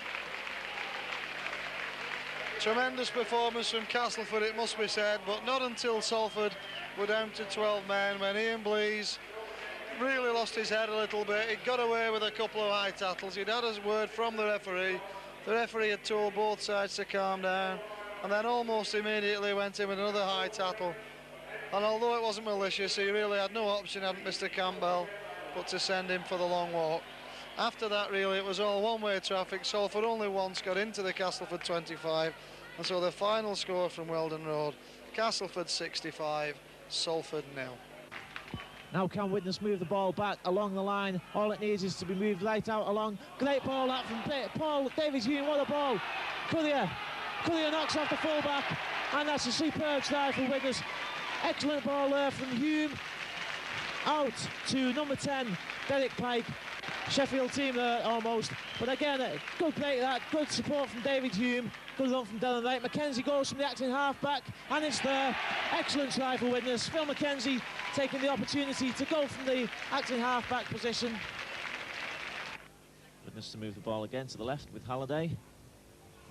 Tremendous performance from Castleford, it must be said, but not until Salford were down to 12 men, when Ian Blease really lost his head a little bit. He got away with a couple of high tackles. He'd had his word from the referee. The referee had told both sides to calm down, and then almost immediately went in with another high tackle. And although it wasn't malicious, he really had no option, hadn't Mr. Campbell, but to send him for the long walk. After that, really, it was all one-way traffic. Salford only once got into the Castleford 25, and so the final score from Weldon Road, Castleford 65, Salford 0. Now can Widnes move the ball back along the line? All it needs is to be moved right out along. Great ball out from Paul Davies-Hume. What a ball! Collier knocks off the fullback, and that's a superb try for Widnes. Excellent ball there from Hume. Out to number 10, Derek Pike. Sheffield team there almost, but again, good break that, good support from David Hume, good run from Dylan Wright. Mackenzie goes from the acting half-back, and it's there. Excellent try for Widnes. Phil Mackenzie taking the opportunity to go from the acting half-back position. Widnes to move the ball again to the left with Halliday.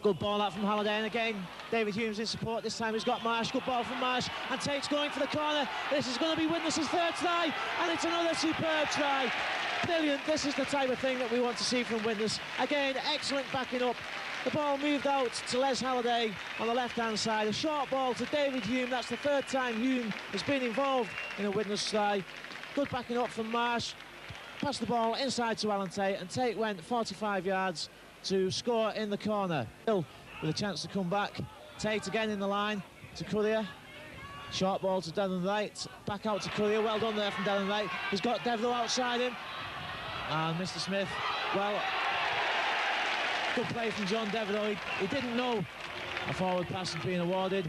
Good ball out from Halliday, and again, David Hume's in support. This time he's got Marsh. Good ball from Marsh, and Tate's going for the corner. This is going to be Widnes' third try, and it's another superb try. Brilliant. This is the type of thing that we want to see from Widnes. Again, excellent backing up. The ball moved out to Les Halliday on the left-hand side. A short ball to David Hume. That's the third time Hume has been involved in a Widnes try. Good backing up from Marsh. Passed the ball inside to Alan Tate, and Tate went 45 yards to score in the corner. Still with a chance to come back. Tate again in the line to Collier. Short ball to Darren Wright. Back out to Collier. Well done there from Darren Wright. He's got Devereux outside him. And Mr. Smith, well, good play from John Devereux. He didn't know a forward pass had been awarded.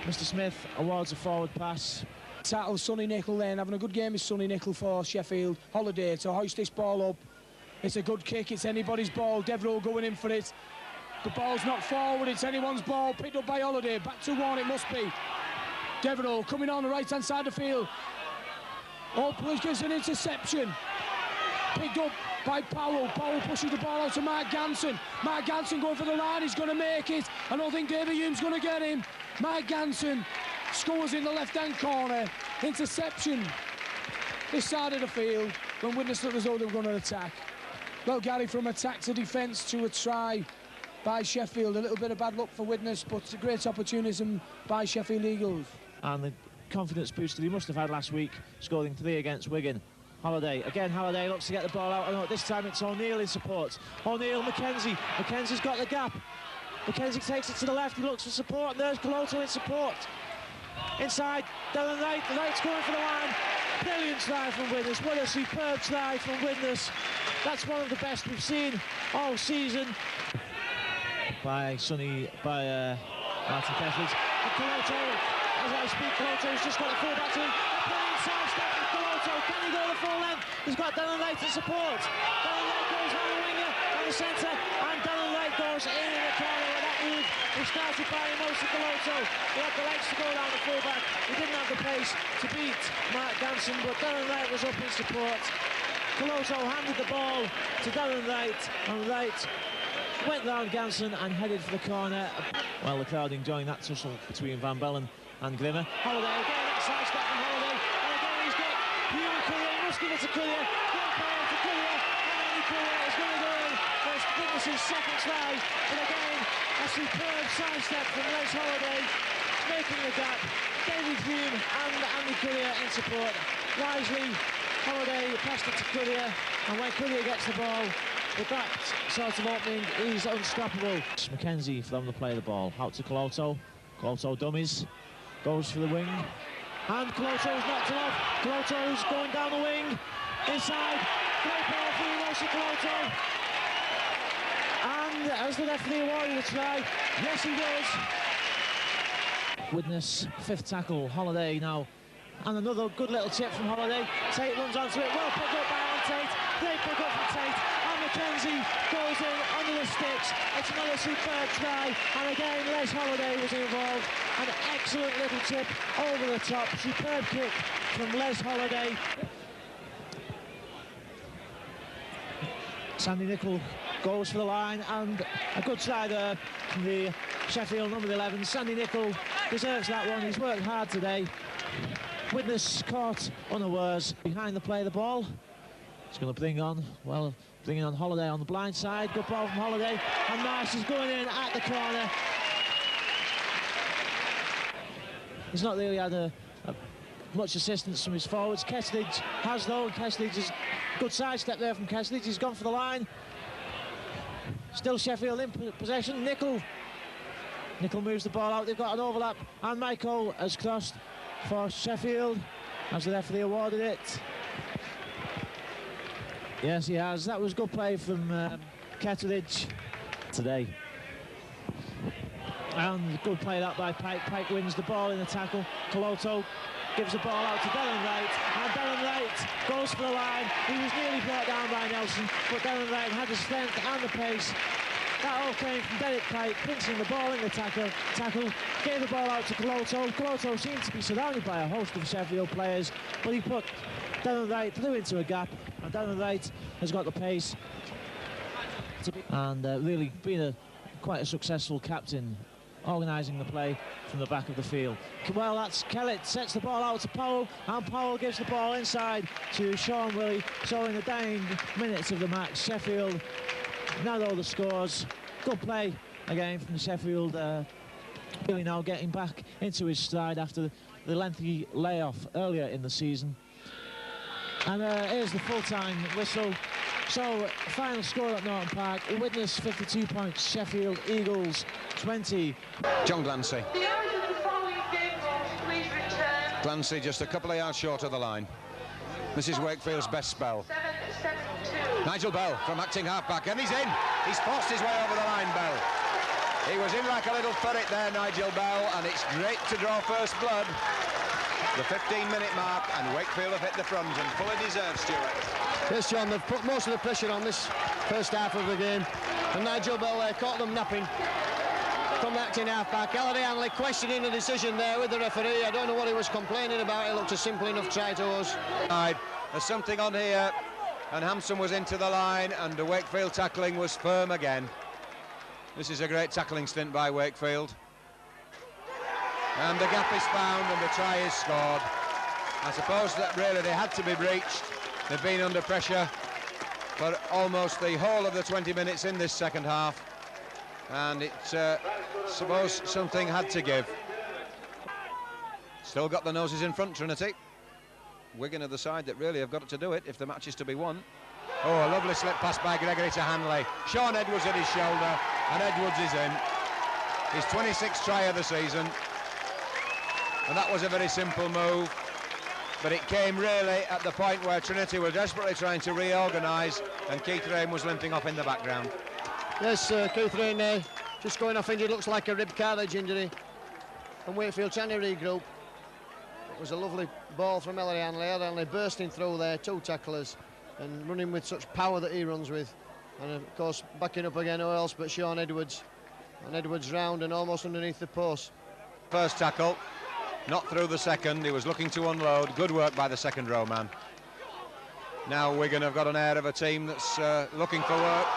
Mr. Smith awards a forward pass. Tackle Sonny Nicol then, having a good game is Sonny Nicol for Sheffield. Holiday to hoist this ball up. It's a good kick, it's anybody's ball. Devereux going in for it. The ball's not forward, it's anyone's ball. Picked up by Holiday, back to one it must be. Devereux coming on the right-hand side of the field. Oh, please gives an interception. Picked up by Powell. Powell pushes the ball out to Mark Ganson. Mark Ganson going for the line, he's going to make it. I don't think David Hume's going to get him. Mark Ganson scores in the left-hand corner. Interception this side of the field when Widnes looked as though they were going to attack. Well, Gary, from attack to defence to a try by Sheffield. A little bit of bad luck for Widnes, but it's a great opportunism by Sheffield Eagles. And the confidence booster he must have had last week, scoring 3 against Wigan. Halliday, again Halliday looks to get the ball out. Oh, this time it's O'Neill in support. O'Neill, Mackenzie. Mackenzie's got the gap. Mackenzie takes it to the left, he looks for support, and there's Coloto in support. Inside, Dylan Wright, the Wright's going for the line. Brilliant try from Widnes. What a superb try from Widnes. That's one of the best we've seen all season. By Martin Kessler. And Coloto, as I speak, Coloto's just got the full back to him. Brilliant side step from Coloto. Can he go the full length? He's got Dylan Wright in support. Dylan Wright goes on the winger on the centre, and Dylan Wright goes in the corner with that move. He started by Moses Coloto. He had the legs to go down the full-back. He didn't have the pace to beat Mark Ganson, but Darren Wright was up in support. Coloto handed the ball to Darren Wright, and Wright went round Ganson and headed for the corner. Well, the crowd enjoying that tussle between Van Bellen and Grimmer. Halliday again, that side step from Halliday, and again he's got Hugh Collier. He must give it to Collier. Great ball to Collier, and Andy Collier is going to go in for Widnes' second try. And again, a superb side step from Les Halliday, making the gap. David Hume and Andy Collier in support. Wisely, Halliday passed it to Collier, and when Collier gets the ball, with that sort of opening, he's unstoppable. Mackenzie from the play of the ball. Out to Coloto. Coloto dummies. Goes for the wing. And Coloto's knocked him off. Coloto's going down the wing. Inside. Great ball for Inosa Coloto. And as the referee awarded a try, yes he does. Widnes, 5th tackle. Halliday now. And another good little chip from Halliday. Tate runs onto it. Well picked up by Alan Tate. Great pick up from Tate. Mackenzie goes in under the sticks. It's another superb try, and again Les Halliday was involved. An excellent little tip over the top. Superb kick from Les Halliday. Sandy Nicol goes for the line, and a good try there from the Sheffield number 11. Sandy Nicol deserves that one. He's worked hard today. Widnes caught unawares behind the play of the ball. It's going to bring on, well, bringing on Halliday on the blind side. Good ball from Halliday, and Marsh is going in at the corner. He's not really had much assistance from his forwards. Kesslidge has though, and Kesslidge is good sidestep there from Kesslidge. He's gone for the line. Still Sheffield in possession. Nicol moves the ball out. They've got an overlap, and Michael has crossed. for Sheffield. Has the referee awarded it? Yes, he has. That was good play from Ketteridge today. And good play that by Pike. Pike wins the ball in the tackle. Coloto gives the ball out to Darren Wright, and Darren Wright goes for the line. He was nearly brought down by Nelson, but Darren Wright had the strength and the pace. That all came from Derek Pike, pinching the ball in the tackle, gave the ball out to Coloto. Coloto seemed to be surrounded by a host of Sheffield players, but he put Darren Wright through into a gap, and Darren Wright has got the pace and really been quite a successful captain, organising the play from the back of the field. Well, that's Kellett, sets the ball out to Powell, and Powell gives the ball inside to Sean Willie. So in the dying minutes of the match, Sheffield narrow the scores. Good play again from Sheffield, really now getting back into his stride after the lengthy layoff earlier in the season. And here's the full-time whistle. So, final score at Norton Park, Widnes 52 points, Sheffield Eagles 20. John Glancy. Glancy just a couple of yards short of the line. This is Wakefield's best spell. Nigel Bell from acting half-back, and he's in. He's forced his way over the line, Bell. He was in like a little ferret there, Nigel Bell, and it's great to draw first blood. The 15-minute mark, and Wakefield have hit the front, and fully deserved, Stuart. Yes, John, they've put most of the pressure on this first half of the game, and Nigel Bell caught them napping from the acting half-back. Ellery Hanley questioning the decision there with the referee. I don't know what he was complaining about. It looked a simple enough try to us. There's something on here, and Hampson was into the line, and the Wakefield tackling was firm again. This is a great tackling stint by Wakefield. And the gap is found, and the try is scored. I suppose that really they had to be breached. They've been under pressure for almost the whole of the 20 minutes in this second half, and it's suppose something had to give. Still got the noses in front, Trinity. Wigan are the side that really have got to do it if the match is to be won. Oh, a lovely slip pass by Gregory to Hanley. Sean Edwards at his shoulder, and Edwards is in. His 26th try of the season, and that was a very simple move. But it came really at the point where Trinity were desperately trying to reorganise, and Keith Rain was limping off in the background. Yes, Keith Rain just going off injured, looks like a rib cartilage injury. And Wakefield trying to regroup. It was a lovely ball from Ellery Hanley. Ellery Hanley bursting through there, two tacklers, and running with such power that he runs with. And of course, backing up again, who else but Sean Edwards. And Edwards round and almost underneath the post. First tackle. Not through the second, he was looking to unload. Good work by the second row man. Now Wigan have got an air of a team that's looking for work.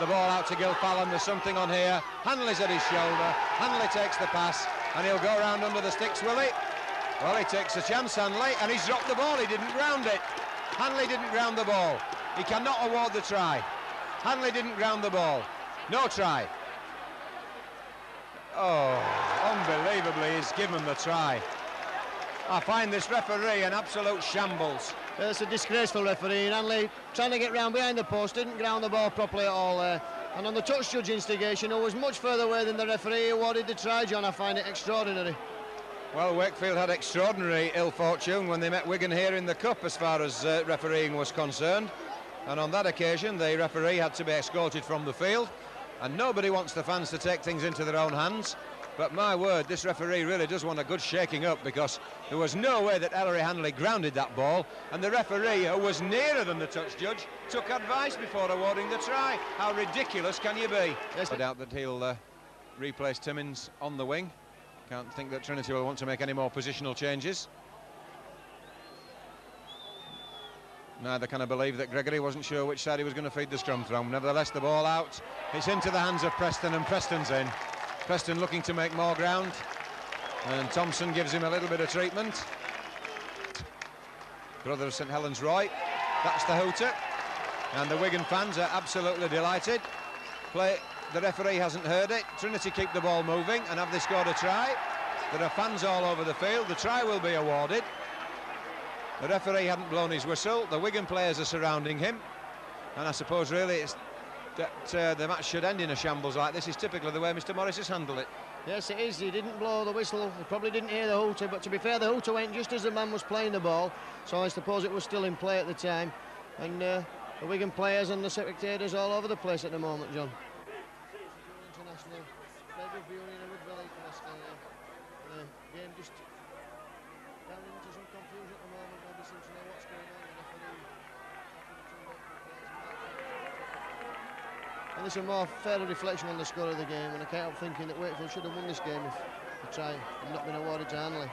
The ball out to Gil Fallon, there's something on here. Hanley's at his shoulder, Hanley takes the pass, and he'll go round under the sticks, will he? Well, he takes a chance, Hanley, and he's dropped the ball, he didn't ground it. Hanley didn't ground the ball. He cannot award the try. Hanley didn't ground the ball. No try. Oh, unbelievably, he's given the try. I find this referee an absolute shambles. It's a disgraceful referee, and Hanley trying to get round behind the post, didn't ground the ball properly at all there. And on the touch judge instigation, who was much further away than the referee, awarded the try, John. I find it extraordinary. Well, Wakefield had extraordinary ill fortune when they met Wigan here in the Cup as far as refereeing was concerned. And on that occasion, the referee had to be escorted from the field. And nobody wants the fans to take things into their own hands. But my word, this referee really does want a good shaking up, because there was no way that Ellery Hanley grounded that ball, and the referee, who was nearer than the touch judge, took advice before awarding the try. How ridiculous can you be? Yes. I doubt that he'll replace Timmins on the wing. Can't think that Trinity will want to make any more positional changes. Neither can I believe that Gregory wasn't sure which side he was going to feed the scrum from. Nevertheless, the ball out. It's into the hands of Preston, and Preston's in. Preston looking to make more ground, and Thompson gives him a little bit of treatment. Brother of St Helens Roy, that's the hooter, and the Wigan fans are absolutely delighted. The referee hasn't heard it. Trinity keep the ball moving, and have they scored a try? There are fans all over the field. The try will be awarded. The referee hadn't blown his whistle. The Wigan players are surrounding him, and I suppose really it's that the match should end in a shambles like this is typically the way Mr Morris has handled it. Yes, it is. He didn't blow the whistle. He probably didn't hear the hooter, but to be fair, the hooter went just as the man was playing the ball, so I suppose it was still in play at the time. And the Wigan players and the spectators all over the place at the moment, John. International, very good viewing in a rugby league yesterday. The game just down into some confusion at the moment. Nobody seems to know what's going on. The referee and this is a more fairer reflection on the score of the game, and I can't help thinking that Wakefield should have won this game if the try had not been awarded to Hanley.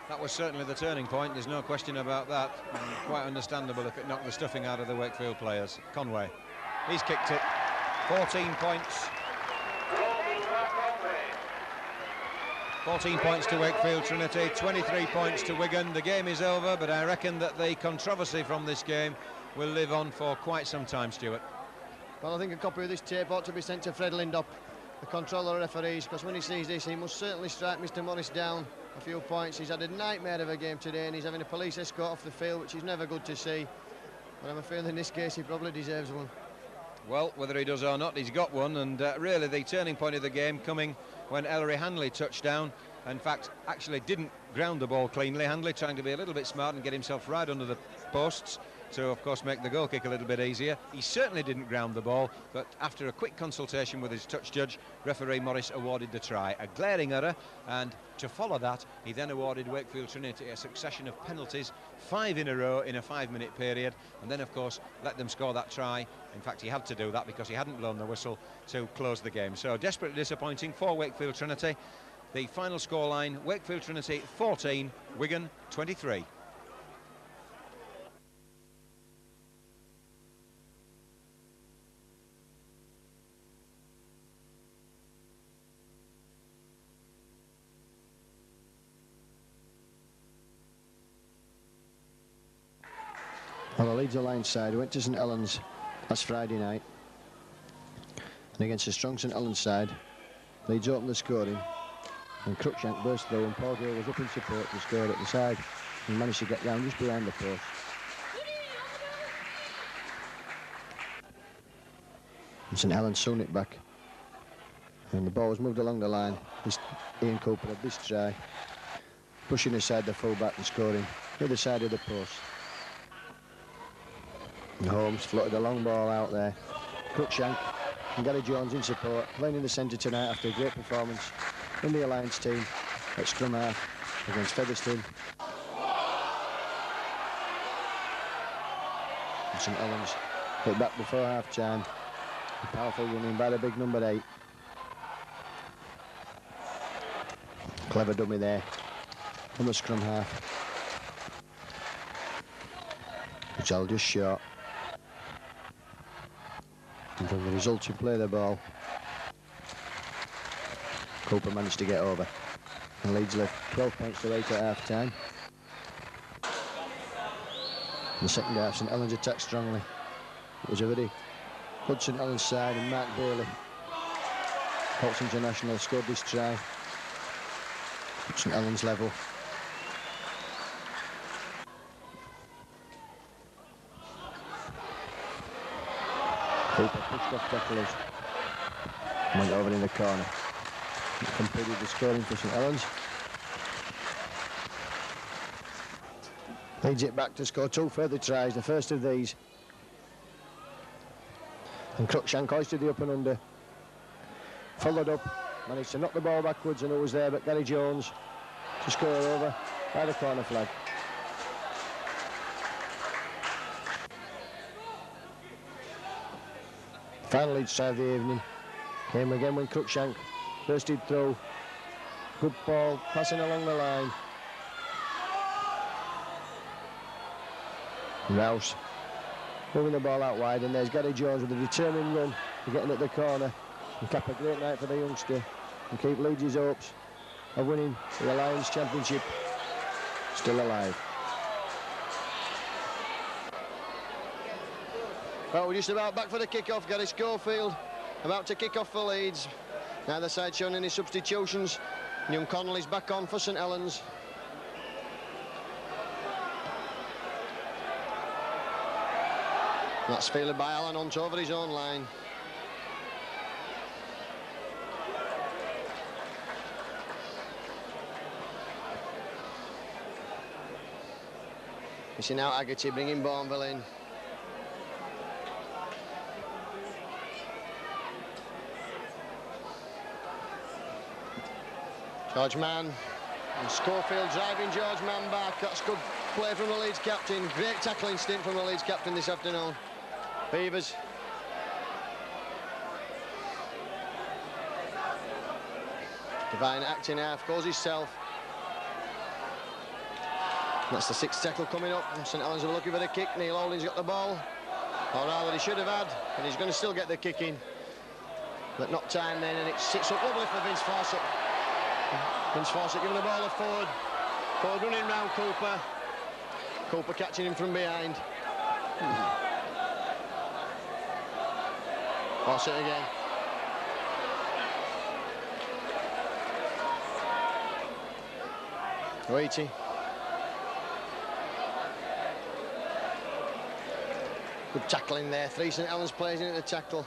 That was certainly the turning point, there's no question about that. And quite understandable if it knocked the stuffing out of the Wakefield players. Conway, he's kicked it. 14 points. 14 points to Wakefield Trinity, 23 points to Wigan. The game is over, but I reckon that the controversy from this game will live on for quite some time, Stuart. Well, I think a copy of this tape ought to be sent to Fred Lindop, the controller of referees, because when he sees this, he must certainly strike Mr. Morris down a few points. He's had a nightmare of a game today, and he's having a police escort off the field, which is never good to see. But I'm afraid in this case, he probably deserves one. Well, whether he does or not, he's got one, and really the turning point of the game coming when Ellery Hanley touched down. In fact, actually didn't ground the ball cleanly. Hanley trying to be a little bit smart and get himself right under the posts to, of course, make the goal kick a little bit easier. He certainly didn't ground the ball, but after a quick consultation with his touch judge, referee Morris awarded the try. A glaring error, and to follow that, he then awarded Wakefield Trinity a succession of penalties, 5 in a row in a 5-minute period, and then, of course, let them score that try. In fact, he had to do that because he hadn't blown the whistle to close the game. So desperately disappointing for Wakefield Trinity. The final scoreline, Wakefield Trinity 14, Wigan 23. Well, the Leeds Alliance side went to St Helens last Friday night, and against a strong St Helens side, Leeds opened the scoring, and Cruikshank burst through, and Paul Gill was up in support to score at the side, and managed to get down just behind the post. And St Helens sewn it back, and the ball was moved along the line. Ian Cooper had this try, pushing aside the full-back and scoring the other side of the post. And Holmes floated a long ball out there. Cruikshank and Gary Jones in support, playing in the centre tonight after a great performance in the Alliance team at scrum half against Featherstone. And St Helens hit back before half-time. A powerful running by the big number 8. Clever dummy there from the scrum half, which I'll just short. And from the resulting play of the ball, Cooper managed to get over, and Leeds left 12 points to 8 at half-time. In the second half, St Helens attacked strongly. It was a very good St Helens side, and Mark Bailey, Colts International, scored this try. St Helens level. Cooper pushed off tacklers and went over in the corner. He completed the scoring for St Helens. Leads it back to score 2 further tries, the first of these. And Cruikshank hoisted the up and under. Followed up, managed to knock the ball backwards, and who was there but Gary Jones to score over by the corner flag. Final Leeds try of the evening came again when Cruikshank bursted through. Good ball passing along the line. Rouse moving the ball out wide, and there's Gary Jones with a determined run to getting at the corner and cap a great night for the youngster and keep Leeds' hopes of winning the Alliance Championship still alive. Well, we're just about back for the kick-off. Gary Schofield about to kick off for Leeds. Neither side showing any substitutions. Young Connolly's back on for St Helens. That's fielded by Alan Hunt over his own line. Missing out Haggerty, bringing Bourneville in. George Mann. And Schofield driving George Mann back. That's good play from the Leeds captain. Great tackling stint from the Leeds captain this afternoon. Beavers. Devine acting half, goes himself. That's the sixth tackle coming up. St Helens are looking for the kick. Neil Holding's got the ball. Or rather, he should have had, and he's going to still get the kick in. But not time then, and it sits up lovely for Vince Fawcett. Vince Fawcett giving the ball to Ford. Ford running round Cooper. Cooper catching him from behind. Fawcett again. Waity. Good tackling there. 3 St Helens players in at the tackle.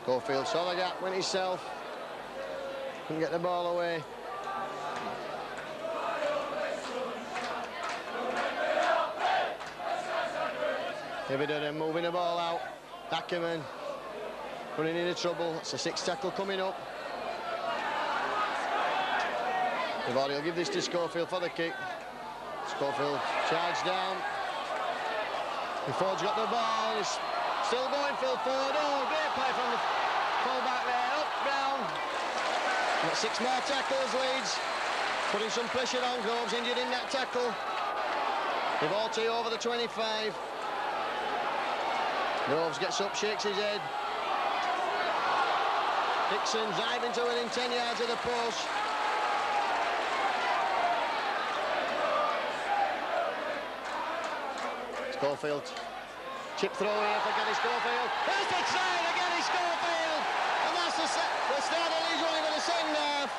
Schofield saw the gap, went himself. Couldn't get the ball away. Hibberdon moving the ball out. Ackerman running into trouble. It's a 6th tackle coming up. Vivaldi will give this to Schofield for the kick. Schofield charged down. And Ford's got the ball. He's still going Phil Ford. Oh, great play from the full-back there. Up, down. Got 6 more tackles, Leeds. Putting some pressure on. Groves injured in that tackle. Vivaldi over the 25. Groves gets up, shakes his head. Dixon driving to within 10 yards of the post. Schofield. Chip throw here for Gary Schofield. There's the try to Gary Schofield! And that's the start of Leeds running for the second half.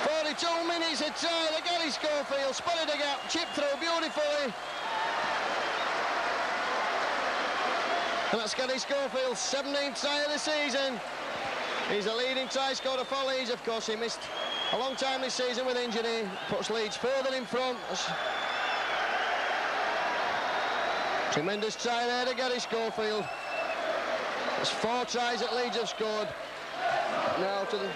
"42 minutes of try to Gary Schofield. Spotted the gap, chip throw beautifully. And that's Gary Schofield's 17th try of the season. He's the leading try scorer for Leeds. Of course, he missed a long time this season with injury. Puts Leeds further in front. Tremendous try there to Gary Schofield. There's 4 tries that Leeds have scored. Now to the...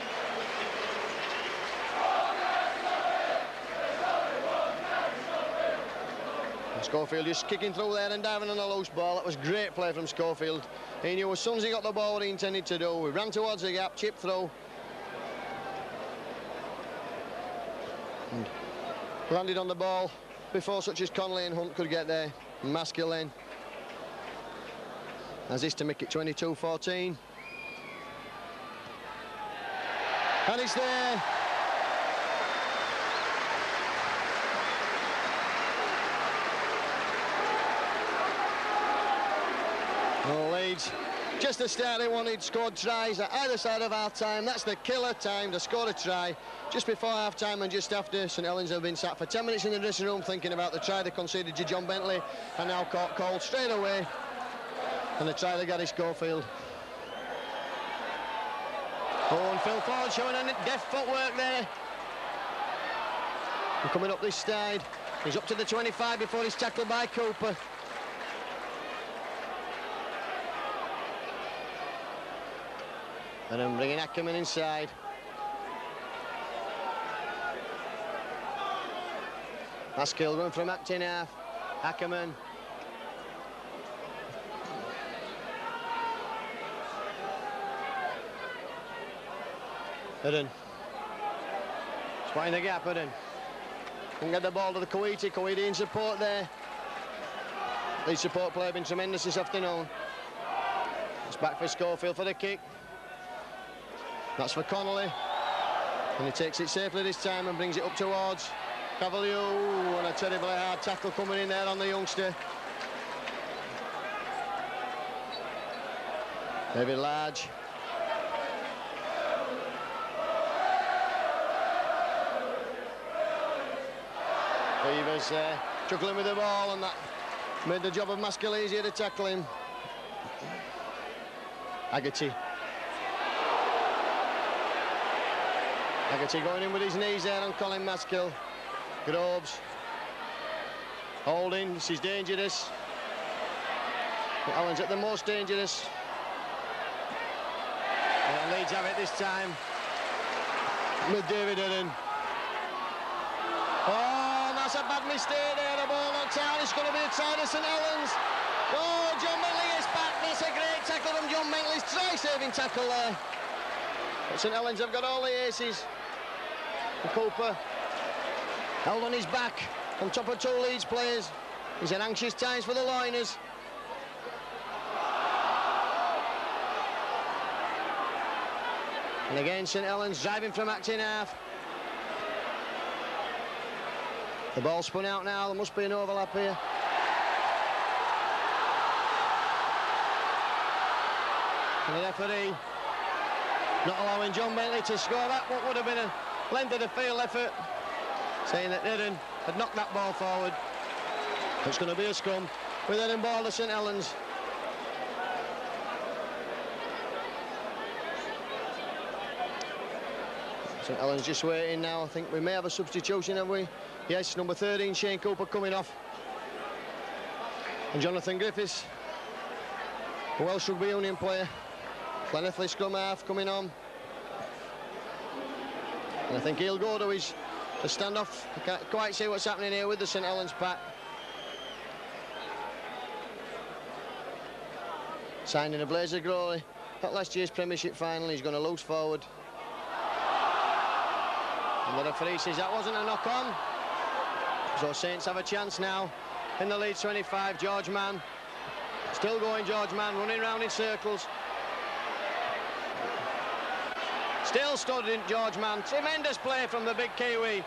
Schofield just kicking through there and diving on a loose ball. That was great play from Schofield. He knew as soon as he got the ball what he intended to do. He ran towards the gap, chip through. And landed on the ball before such as Connolly and Hunt could get there. Maskell then as this to make it 22-14. And it's there. Oh, Leeds, just the start they wanted, scored tries at either side of half-time. That's the killer time to score a try just before half-time and just after. St Helens have been sat for 10 minutes in the dressing room thinking about the try they conceded to John Bentley and now caught cold straight away. And the try they got is Schofield. Oh, and Phil Ford showing a deft footwork there. And coming up this side, he's up to the 25 before he's tackled by Cooper. And then bringing Ackerman inside. Maskell run from acting half. Ackerman. Hidden. Spotting the gap, Hidden. Can get the ball to the Coiti. Coiti in support there. Leeds support play have been tremendous this afternoon. It's back for Schofield for the kick. That's for Connolly. And he takes it safely this time and brings it up towards Cavalier. Ooh, and a terribly hard tackle coming in there on the youngster. David Large. Beavers juggling with the ball, and that made the job of Maskell easier to tackle him. Haggerty going in with his knees there on Colin Maskill. Groves holding, this is dangerous. Helens at the most dangerous. And Leeds have it this time with David Heron. Oh, that's a bad mistake there, the ball knocked out. It's going to be a try to St Helens. Oh, John Bentley is back. That's a great tackle from John Bentley's try-saving tackle there. But St Helens have got all the aces. And Cooper held on his back on top of 2 Leeds players. He's in anxious times for the Liners. And again, St Helens driving from acting half. The ball spun out now, there must be an overlap here. And the referee not allowing John Bentley to score that, what would have been a length of the field effort, saying that Heron had knocked that ball forward. It's going to be a scrum with Heron ball to St Helens. St Helens just waiting now. I think we may have a substitution, have we? Yes, number 13, Shane Cooper, coming off. And Jonathan Griffiths, a Welsh Rugby Union player. Llanelli scrum half coming on. And I think he'll go to his standoff. I can't quite see what's happening here with the St Helens pack. Signing a Blazer Growley at last year's Premiership final. He's going to loose forward. And the referee says that wasn't a knock-on. So Saints have a chance now in the Leeds 25. George Mann, still going George Mann, running round in circles. Still stood in George Mann. Tremendous play from the big Kiwi.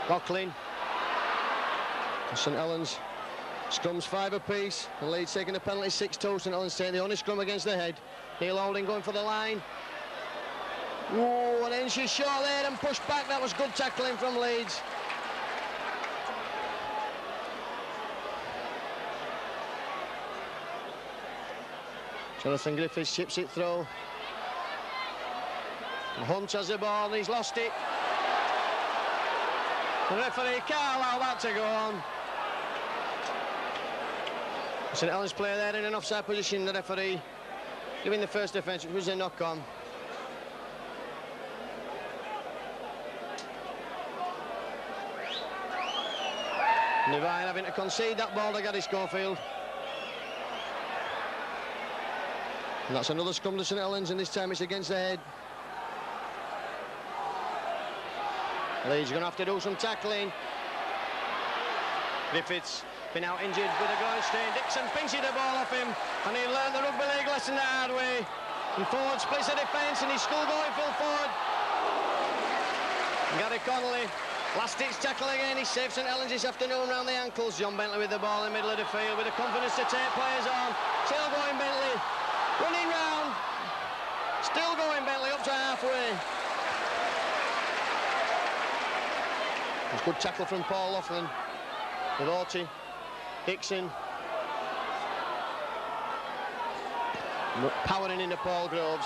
Coughlin. St Helens scrums 5 apiece. The Leeds taking a penalty 6-2. St Helens taking the only scrum against the head. Neil Holding going for the line. Whoa, and then she's short there and pushed back. That was good tackling from Leeds. Jonathan Griffiths chips it through. And Hunt has the ball and he's lost it. The referee can't allow that to go on. St Helens player there in an offside position, the referee giving the first offence, which was a knock-on. Nevine having to concede that ball to Gary Schofield. And that's another scrum to St Helens, and this time it's against the head. Leeds going to have to do some tackling. Griffiths been out injured with a groin strain. Dixon pinches the ball off him, and he learned the rugby league lesson the hard way. And forward splits the defence, and he's still going full forward. And Gary Connolly, last ditch tackle again. He saved St Helens this afternoon round the ankles. John Bentley with the ball in the middle of the field with the confidence to take players on. Still going Bentley, running round. Still going Bentley up to halfway. It's a good tackle from Paul Laughlin. With Orty, Dixon. Powering into Paul Groves.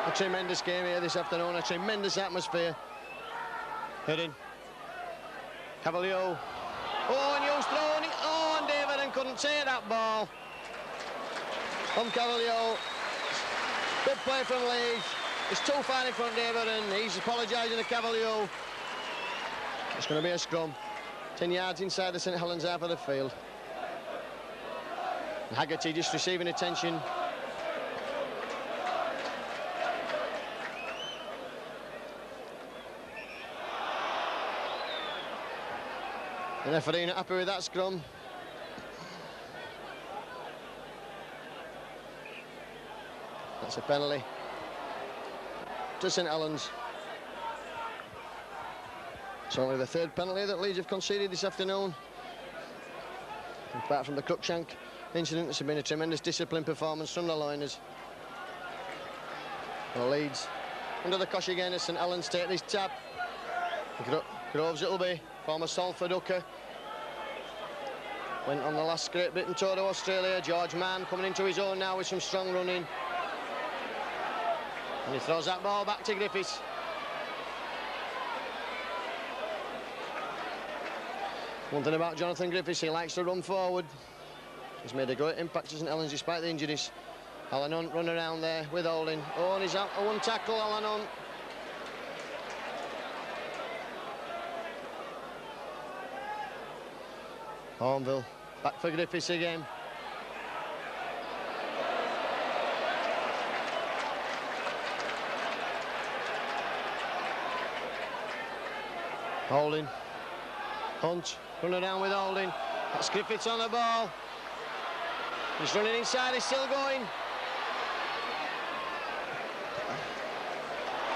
A tremendous game here this afternoon, a tremendous atmosphere. Heading. Cavalier. Oh, and Hughes throwing it. Oh, and David couldn't take that ball. From Cavalier. Good play from Leeds. It's too far in front, David, and he's apologising to Cavalier. It's going to be a scrum. 10 yards inside the St Helens half of the field. And Haggerty just receiving attention. The referee not happy with that scrum. That's a penalty to St Helens. It's only the 3rd penalty that Leeds have conceded this afternoon. Apart from the Cruikshank incident, it's been a tremendous disciplined performance from the Liners. Well, Leeds under the cosh again as St Helens take this tap. Groves it'll be, former Salford hooker. went on the last Great Britain tour to Australia. George Mann coming into his own now with some strong running. And he throws that ball back to Griffiths. One thing about Jonathan Griffiths, he likes to run forward. He's made a great impact to St Helens despite the injuries. Alan Hunt run around there with Holding. Oh, and he's out for one tackle, Alan Hunt. Hornville back for Griffiths again. Holding. Hunt running around with Holding. That's Griffiths on the ball. He's running inside, he's still going.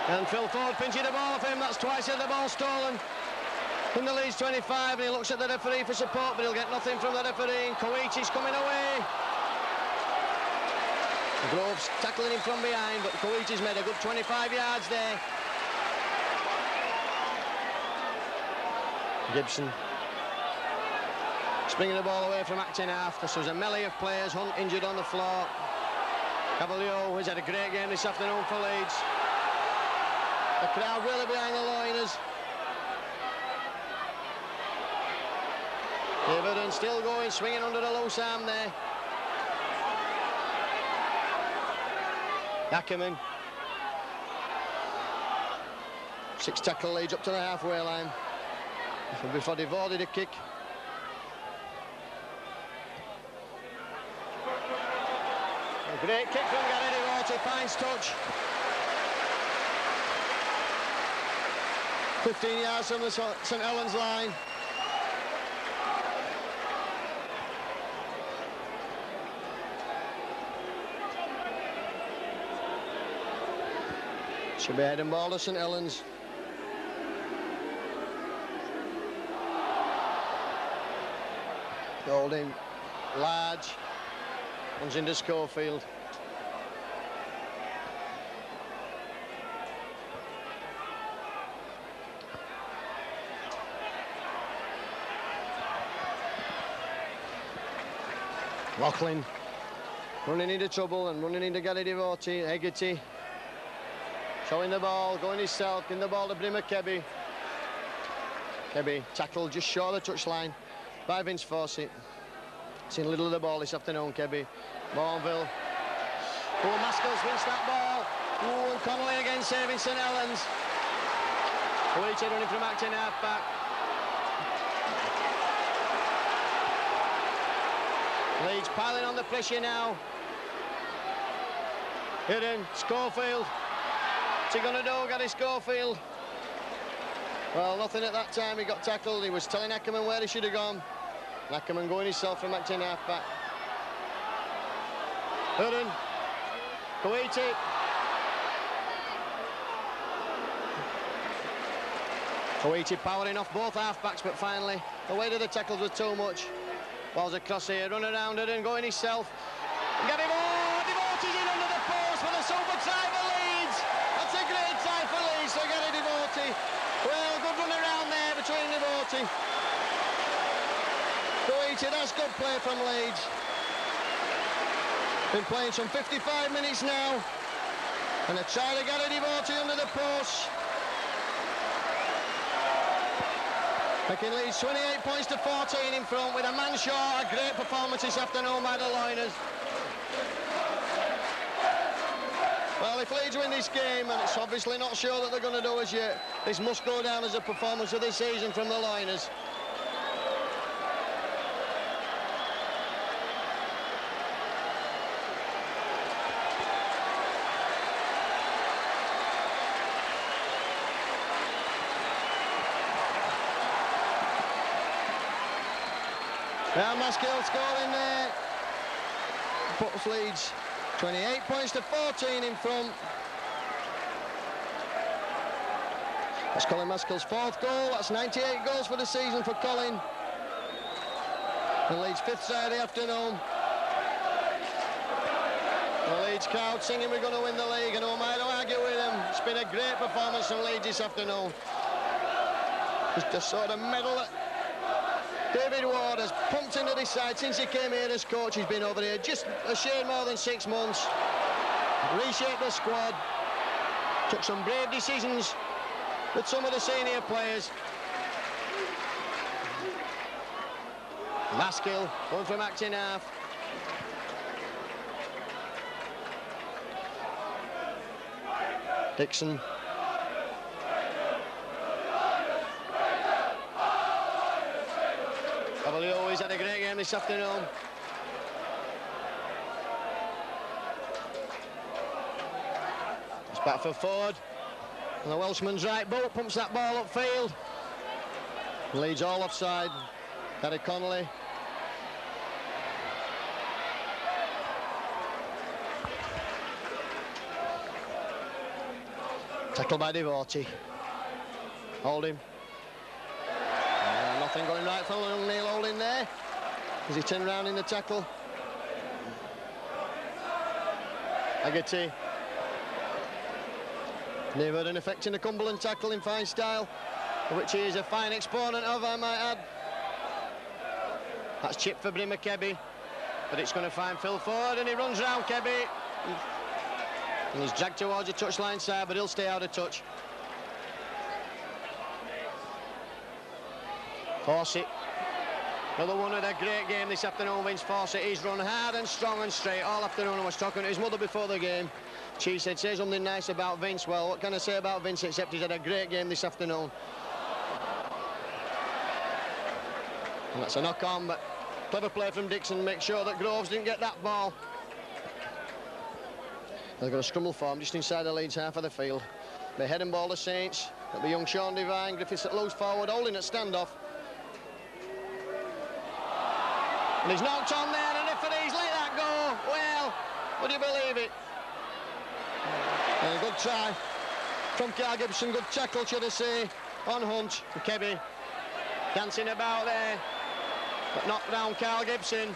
And Phil Ford pinching the ball off him. That's twice the ball stolen from the Leeds 25, and he looks at the referee for support, but he'll get nothing from the referee. Koichi's coming away. Groves tackling him from behind, but Koichi's made a good 25 yards there. Gibson springing the ball away from acting half. This was a melee of players. Hunt injured on the floor. Cavalier has had a great game this afternoon for Leeds. The crowd really behind the Loiners. Everton still going, swinging under the loose arm there. Ackerman. 6 tackle Leeds up to the halfway line. Before they've ordered a kick. A great kick from Gary DeWorty, finds touch. 15 yards from the St Helens line. Should be head and ball to St Helens. Holding large. Comes into Schofield. Loughlin running into trouble and running into Gary DeWorty. Hegarty showing the ball, going himself, in the ball to Brimmer Kebby. Kebby tackled just short of the touchline by Vince Fawcett. Seen little of the ball this afternoon, Kebby. Bourneville. Oh, Maskell's wins that ball. Oh, and Connolly again saving St Helens. Koichi running from acting half back. Leeds piling on the pressure now. Hidden, Schofield. What's he going to do, Gary Schofield? Well, nothing at that time. He got tackled. He was telling Ackerman where he should have gone. Ackerman going himself from acting half back. Hidden. Koichi. Koichi powering off both half-backs, but finally the weight of the tackles was too much. Ball's across here, run around it and going himself. Get him on! DeWorty's in under the post for the super try for Leeds. That's a great try for Leeds to Gary DeWorty. Well, good run around there between DeWorty. Koichi, that's good play from Leeds. Been playing some 55 minutes now. And a try to Gary DeWorty under the post. Making Leeds 28 points to 14 in front with a man short. A great performance this afternoon by the Loiners. Well, if Leeds win this game, and it's obviously not sure that they're going to do as yet, this must go down as a performance of the season from the Loiners. Now Maskell scoring there. Puts Leeds 28 points to 14 in front. That's Colin Maskell's 4th goal. That's 98 goals for the season for Colin. And Leeds' 5th side of the afternoon. The Leeds crowd singing we're going to win the league, and who am I to argue with them? It's been a great performance from Leeds this afternoon. Just a sort of medal that David Ward has pumped into this side since he came here as coach. He's been over here just a shade more than 6 months. Reshaped the squad. Took some brave decisions with some of the senior players. Maskill going from acting half. Dixon. Cavalier, he's had a great game this afternoon. It's back for Ford. And the Welshman's right boot pumps that ball upfield. Leeds all offside. Gary Connolly. Tackle by Devotee. Hold him. Nothing going right for Neil Holding there. As he turned round in the tackle. Haggerty. Never had an effect in the Cumberland tackle in fine style, which he is a fine exponent of, I might add. That's chip for Brimmer Kebby, but it's going to find Phil Ford, and he runs round Kebby. And he's dragged towards the touchline side, but he'll stay out of touch. Fawcett. Another one had a great game this afternoon, Vince Fawcett. He's run hard and strong and straight all afternoon. I was talking to his mother before the game. She said, say something nice about Vince. Well, what can I say about Vince except he's had a great game this afternoon. And that's a knock-on, but clever play from Dixon. Make sure that Groves didn't get that ball. They've got a scramble form just inside the Leeds half of the field. They head and ball the Saints. It'll be young Sean Devine. Griffiths at loose forward, Holding at standoff. And he's knocked on there, and the referee's let that go. Well, would you believe it? And a good try from Carl Gibson. Good tackle, should I say, on Hunt. And Kebby dancing about there, but knocked down Carl Gibson.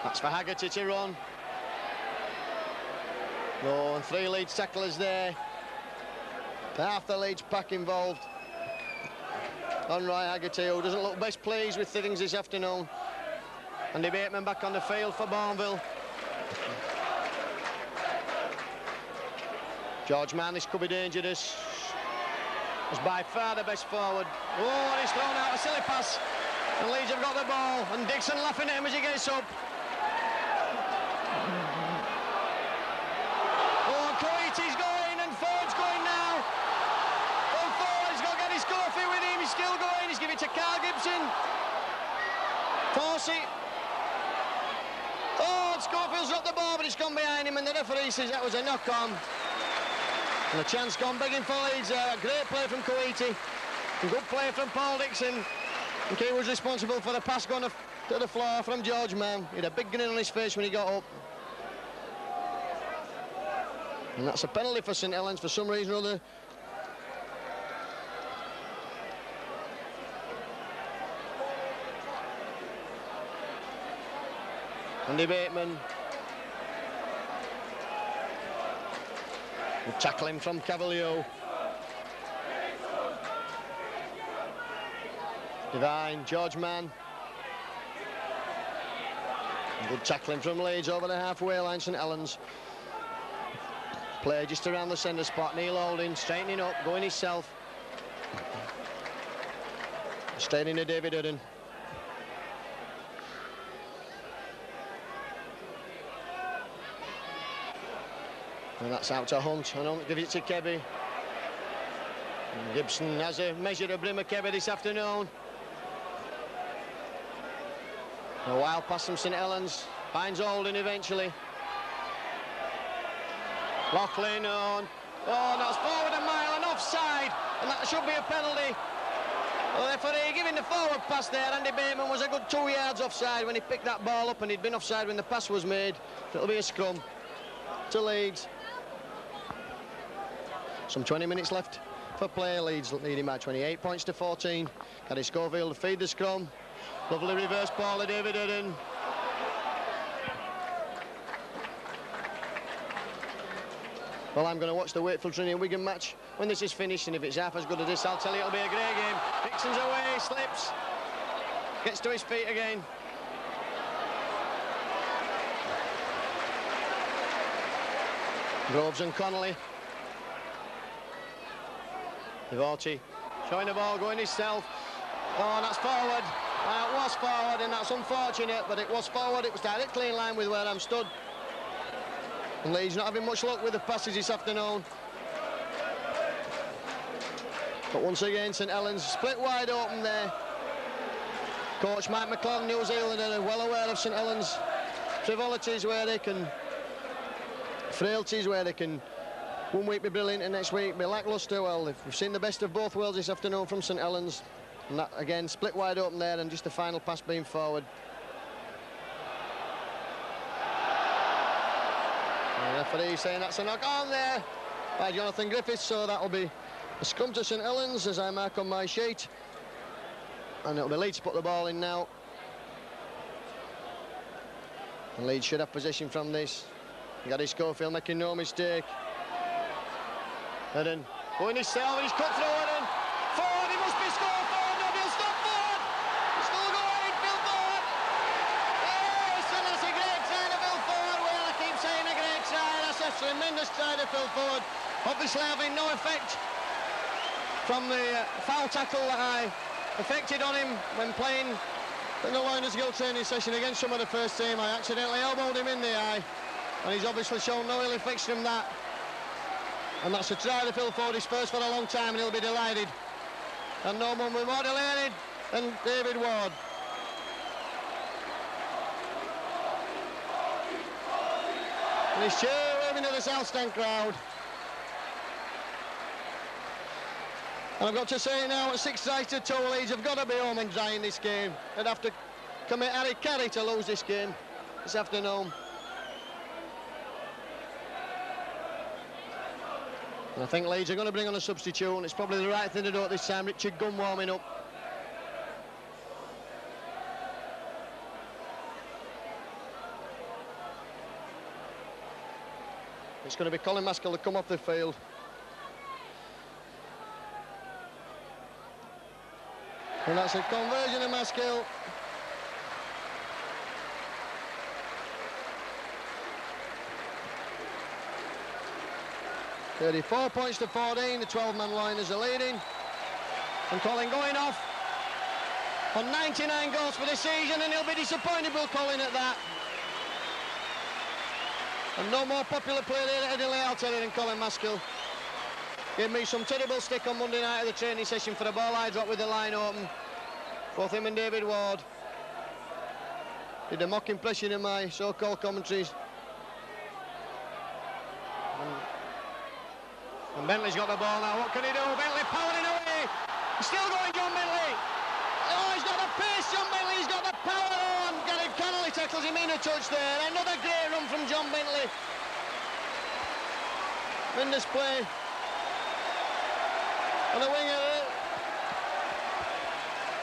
That's for Haggerty to run. Oh, and 3 Leeds tacklers there. Half the Leeds pack involved. On Roy Haggerty, who doesn't look best pleased with things this afternoon. Andy Bateman back on the field for Bourneville. George Mann, this could be dangerous. He's by far the best forward. Oh, and he's thrown out a silly pass. And Leeds have got the ball. And Dixon laughing at him as he gets up. Oh, Coit's going and Ford's going now. Oh, Ford, he's got to get his Scofield with him. He's still going. He's giving it to Carl Gibson. Fawcett. Oh, Scofield's dropped the ball, but it's gone behind him, and the referee says that was a knock-on. And a chance gone begging for Leeds there. A great play from Coiti. Good play from Paul Dixon. And he was responsible for the pass going to the floor from George Mann. He had a big grin on his face when he got up. And that's a penalty for St Helens for some reason or other. Andy Bateman. Good tackling from Cavalier. Devine, George Mann. Good tackling from Leeds over the halfway line, St Helens. Play just around the centre spot. Neil Holding straightening up, going himself. Straight into David Hudden. And that's out to Hunt. And Hunt gives it to Kebby. And Gibson has a measure of Brimmer Kebby this afternoon. A wild pass from St Helens. Finds Holding eventually. Loughlin on. Oh, that's forward a mile and offside. And that should be a penalty. The referee giving the forward pass there. Andy Bateman was a good 2 yards offside when he picked that ball up, and he'd been offside when the pass was made. It'll be a scrum to Leeds. Some 20 minutes left for play. Leeds leading by 28 points to 14. Gary Schofield to feed the scrum. Lovely reverse ball of David Hudden. Well, I'm going to watch the Wakefield Trinity and Wigan match when this is finished, and if it's half as good as this, I'll tell you it'll be a great game. Dixon's away, slips. gets to his feet again. Groves and Connolly. Devote showing the ball, going himself. Oh, and that's forward. It was forward, and that's unfortunate, but it was forward. It was directly in line with where I'm stood. And Leeds not having much luck with the passes this afternoon. But once again, St Helens split wide open there. Coach Mike McClellan, New Zealander, are well aware of St Helens' frivolities where they can, frailties where they can one week be brilliant and next week be lacklustre. Well, we've seen the best of both worlds this afternoon from St Helens. And that, again, split wide open there, and just the final pass being forward. The referee saying that's a knock on there by Jonathan Griffiths, so that'll be a scrum to St Helens as I mark on my sheet. And it'll be Leeds to put the ball in now. And Leeds should have possession from this. Gary Schofield making no mistake. Eden going himself, and he's cut through Eden. Forward, he must be scored. Forward, nobody'll stop forward. Still going, Phil Ford. Yes, and that's a great try to Phil Ford. Well, I keep saying a great try. That's a tremendous try to Phil Ford. Obviously having no effect from the foul tackle that I effected on him when playing in the Liners Guild training session against some of the first team. I accidentally elbowed him in the eye, and he's obviously shown no ill effects from that. And that's a try to Phil Ford, his first for a long time, and he'll be delighted. And no one will be more delighted than David Ward. And he's cheer waving to the South Stand crowd. And I've got to say now, at 6 tries to 2, Leeds have got to be home and dry in this game. They'd have to commit Harry Carey to lose this game this afternoon. And I think Leeds are going to bring on a substitute, and it's probably the right thing to do at this time. Richard Gunn warming up. It's going to be Colin Maskell to come off the field. And that's a conversion of Maskell. $34 points to 14, the 12-man Liners are leading. And Colin going off on 99 goals for the season, and he'll be disappointed with Colin at that. And no more popular player there at the layout than Colin Maskell. Gave me some terrible stick on Monday night at the training session for a ball I dropped with the line open. Both him and David Ward did a mock impression of my so-called commentaries. And Bentley's got the ball now. What can he do? Bentley powering away. He's still going, John Bentley. Oh, he's got the pace, John Bentley. He's got the power on. Gary Connolly tackles him in a touch there. Another great run from John Bentley. In this play. And the winger.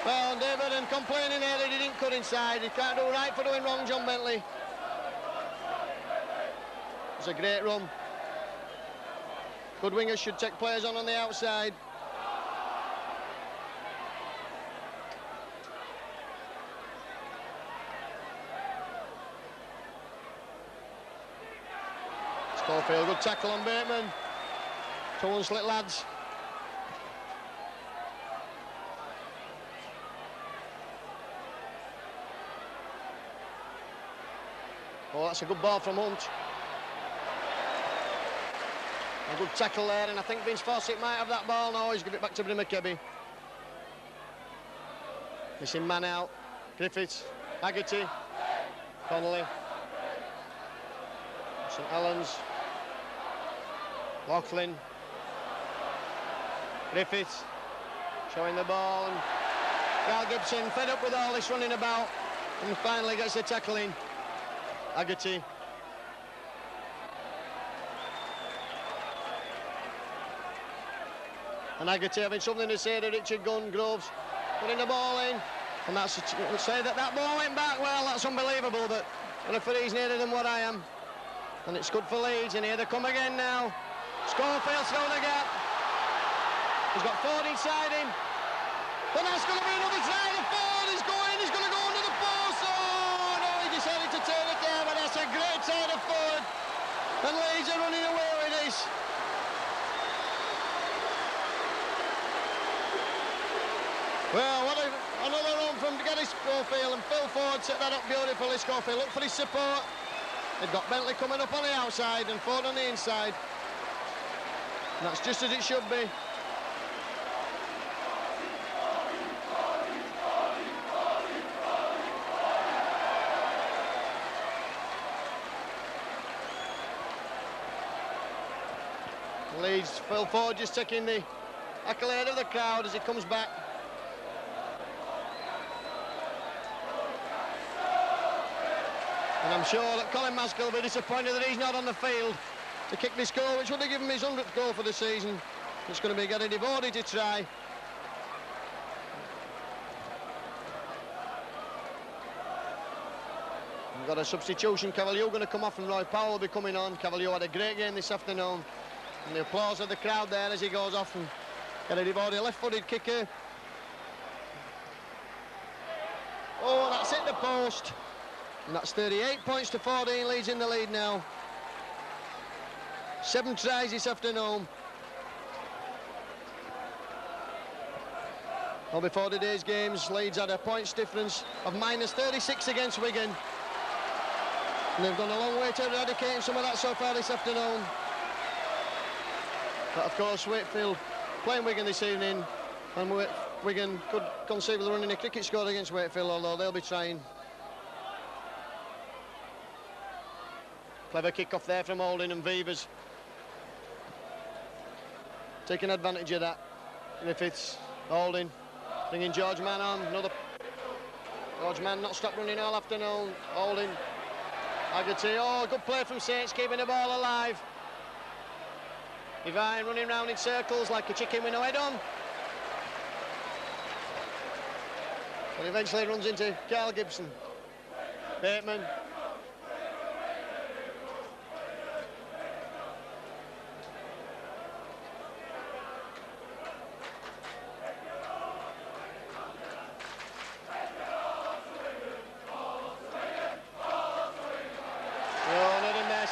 Well, David, and complaining there that he didn't cut inside. He can't do right for doing wrong, John Bentley. It's a great run. Good wingers should take players on the outside. Schofield, good tackle on Bateman. 2 unslit lads. Oh, that's a good ball from Hunt. A good tackle there, and I think Vince Fawcett might have that ball now. He's give it back to Brimackebi. Missing man out. Griffiths, Haggerty, Connolly, St Helens, Laughlin, Griffiths, showing the ball, and Carl Gibson fed up with all this running about, and finally gets the tackle in. Haggerty. And Haggerty having something to say to Richard Gunn. Groves putting the ball in, and that's say that ball went back. Well, that's unbelievable, but the referee's nearer than what I am, and it's good for Leeds. And here they come again now. Schofield through the gap. He's got Ford inside him, but that's going to be another try. The Ford is going. He's Schofield, and Phil Ford set that up beautifully. Schofield look for his support. They've got Bentley coming up on the outside and Ford on the inside. And that's just as it should be. Leeds, Phil Ford just taking the accolade of the crowd as he comes back. And I'm sure that Colin Maskell will be disappointed that he's not on the field to kick this goal, which would have given him his 100th goal for the season. It's going to be getting devoted to try. We've got a substitution. Cavalier going to come off and Roy Powell will be coming on. Cavalier had a great game this afternoon. And the applause of the crowd there as he goes off and get a devoted left-footed kicker. Oh, that's hit the post. And that's 38 points to 14, Leeds in the lead now. 7 tries this afternoon. Well, before today's games, Leeds had a points difference of -36 against Wigan. And they've gone a long way to eradicating some of that so far this afternoon. But of course, Wakefield playing Wigan this evening, and Wigan could conceivably run in a cricket score against Wakefield, although they'll be trying. Clever kick off there from Holding, and Vivers taking advantage of that. Griffiths, Holding, bringing George Mann on. Another George Mann not stopped running all afternoon. Holding, Haggerty. Oh, good play from Saints, keeping the ball alive. Devine running round in circles like a chicken with no head on. And eventually runs into Carl Gibson. Bateman.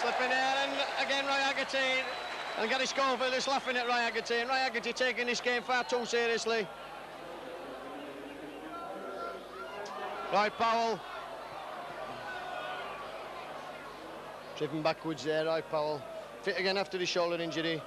Slipping there, and again Roy Haggerty. And Gary Schofield is laughing at Roy Haggerty, and Roy Haggerty taking this game far too seriously. Roy Powell. Driven backwards there, Roy Powell. Fit again after the shoulder injury.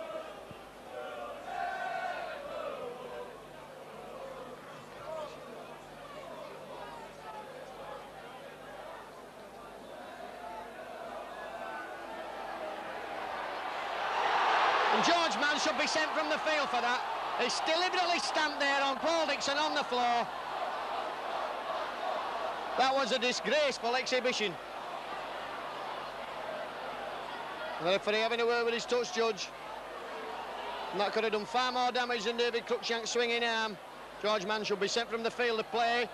George Mann should be sent from the field for that. It's deliberately stamped there on Paul Dixon on the floor. That was a disgraceful exhibition. The referee having a word with his touch judge. And that could have done far more damage than David Cruikshank's swinging arm. George Mann should be sent from the field to play.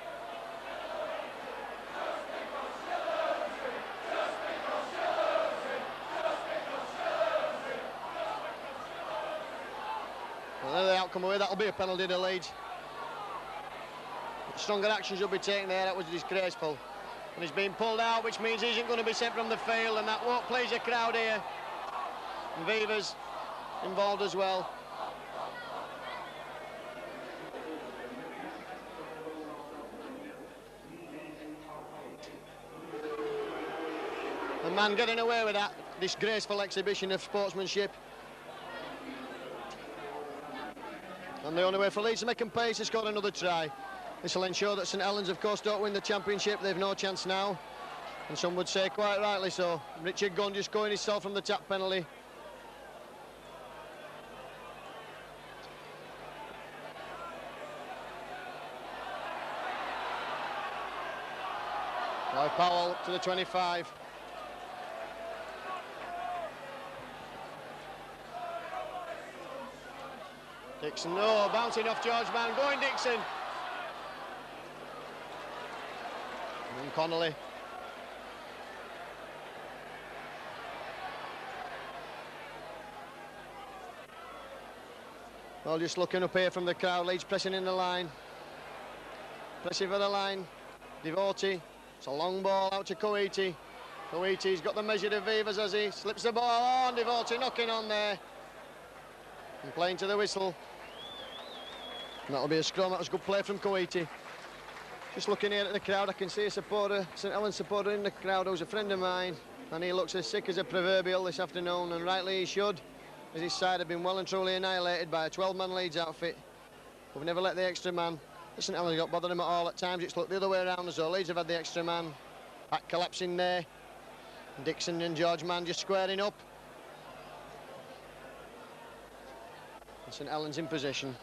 The outcome away, that'll be a penalty to Leeds. Stronger action should be taken there. That was disgraceful. And he's been pulled out, which means he isn't going to be sent from the field, and that won't please the crowd here. And Vivers involved as well. The man getting away with that disgraceful exhibition of sportsmanship. And the only way for Leeds to make them pay is to score another try. This will ensure that St Helens, of course, don't win the championship. They've no chance now. And some would say quite rightly so. Richard Gunn just going himself from the tap penalty. Roy Powell to the 25. Dixon, no, bouncing off George Mann, going Dixon. And Connolly. Well, just looking up here from the crowd, Leeds pressing in the line. Pressing for the line. Devotee, it's a long ball out to Coiti. Coiti's got the measure of Vivers as he slips the ball on. Devotee knocking on there. And playing to the whistle. And that'll be a scrum. That was good play from Coiti. Just looking here at the crowd, I can see a supporter, St Helens supporter in the crowd who's a friend of mine, and he looks as sick as a proverbial this afternoon, and rightly he should, as his side have been well and truly annihilated by a 12-man Leeds outfit. We've never let the extra man. St Helens got bothered him at all. At times it's looked the other way around as though Leeds have had the extra man. Back collapsing there. Dixon and George Mann just squaring up. And St Helens in possession.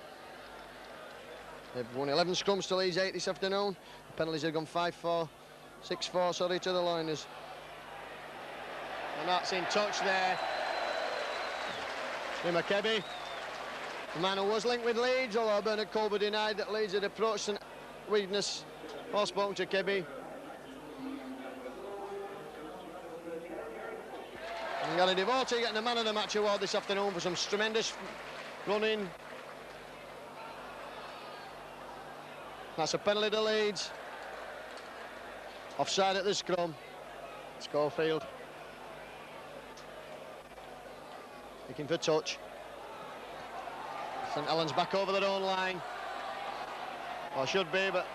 They've won 11 scrums to Leeds 8 this afternoon. The penalties have gone 5-4, 6-4, sorry, to the Liners. And that's in touch there. Jim Kebby, the man who was linked with Leeds, although Bernard Colber denied that Leeds had approached St Weakness or spoken to Kebby. And Gary Devotee getting the man of the match award this afternoon for some tremendous running. That's a penalty to Leeds. Offside at the scrum. Schofield. Looking for touch. St Helens back over their own line. Or should be, but...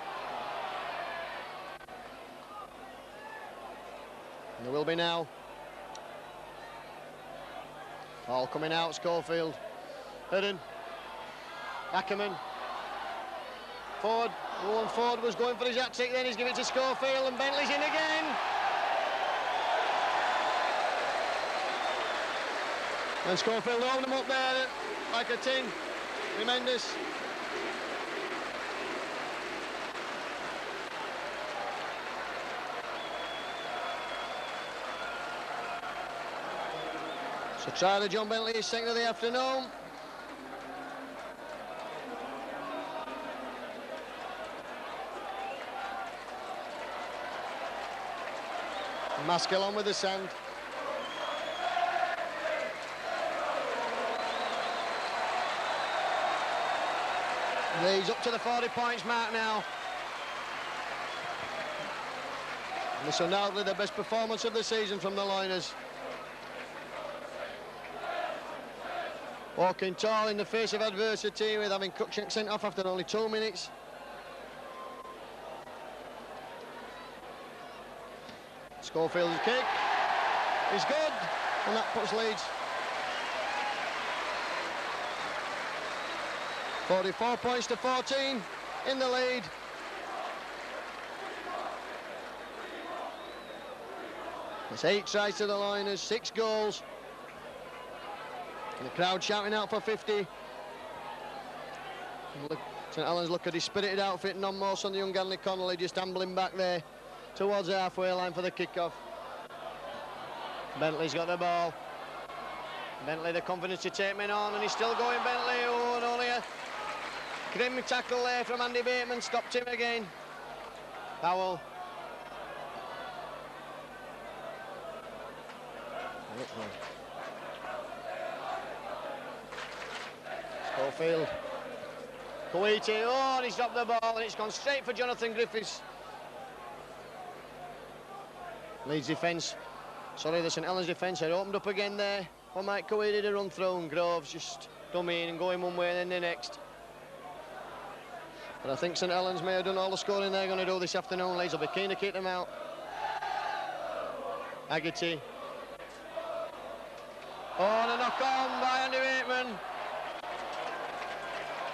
And there will be now. All coming out, Schofield. Hidden. Ackerman. Ford. Owen Ford was going for his hat-trick, then he's giving it to Schofield, and Bentley's in again. And Schofield opened him up there like a tin. Tremendous. So try to John Bentley, his second of the afternoon. Maskell on with the sand. He's up to the 40 points mark now. And this undoubtedly the best performance of the season from the Liners. Walking tall in the face of adversity with having Cruikshank sent off after only 2 minutes. Schofield's kick is good, and that puts Leeds 44 points to 14 in the lead. It's 8 tries to the Liners, 6 goals. And the crowd shouting out for 50. St Helens look at his spirited outfit, none more on the young Ganley Connolly, just ambling back there towards the halfway line for the kick-off. Bentley's got the ball. Bentley the confidence to take men on, and he's still going, Bentley. Oh, and only a grim tackle there from Andy Bateman, stopped him again. Powell. Schofield. Coiti, oh, and he's dropped the ball, and it's gone straight for Jonathan Griffiths. Leeds defence, sorry, the St Helens defence had opened up again there. For Mike Coiti to run through, and Groves just dummying and going one way and then the next. But I think St Helens may have done all the scoring they're going to do this afternoon. Leeds will be keen to keep them out. Haggerty. Oh, and a knock on by Andy Bateman.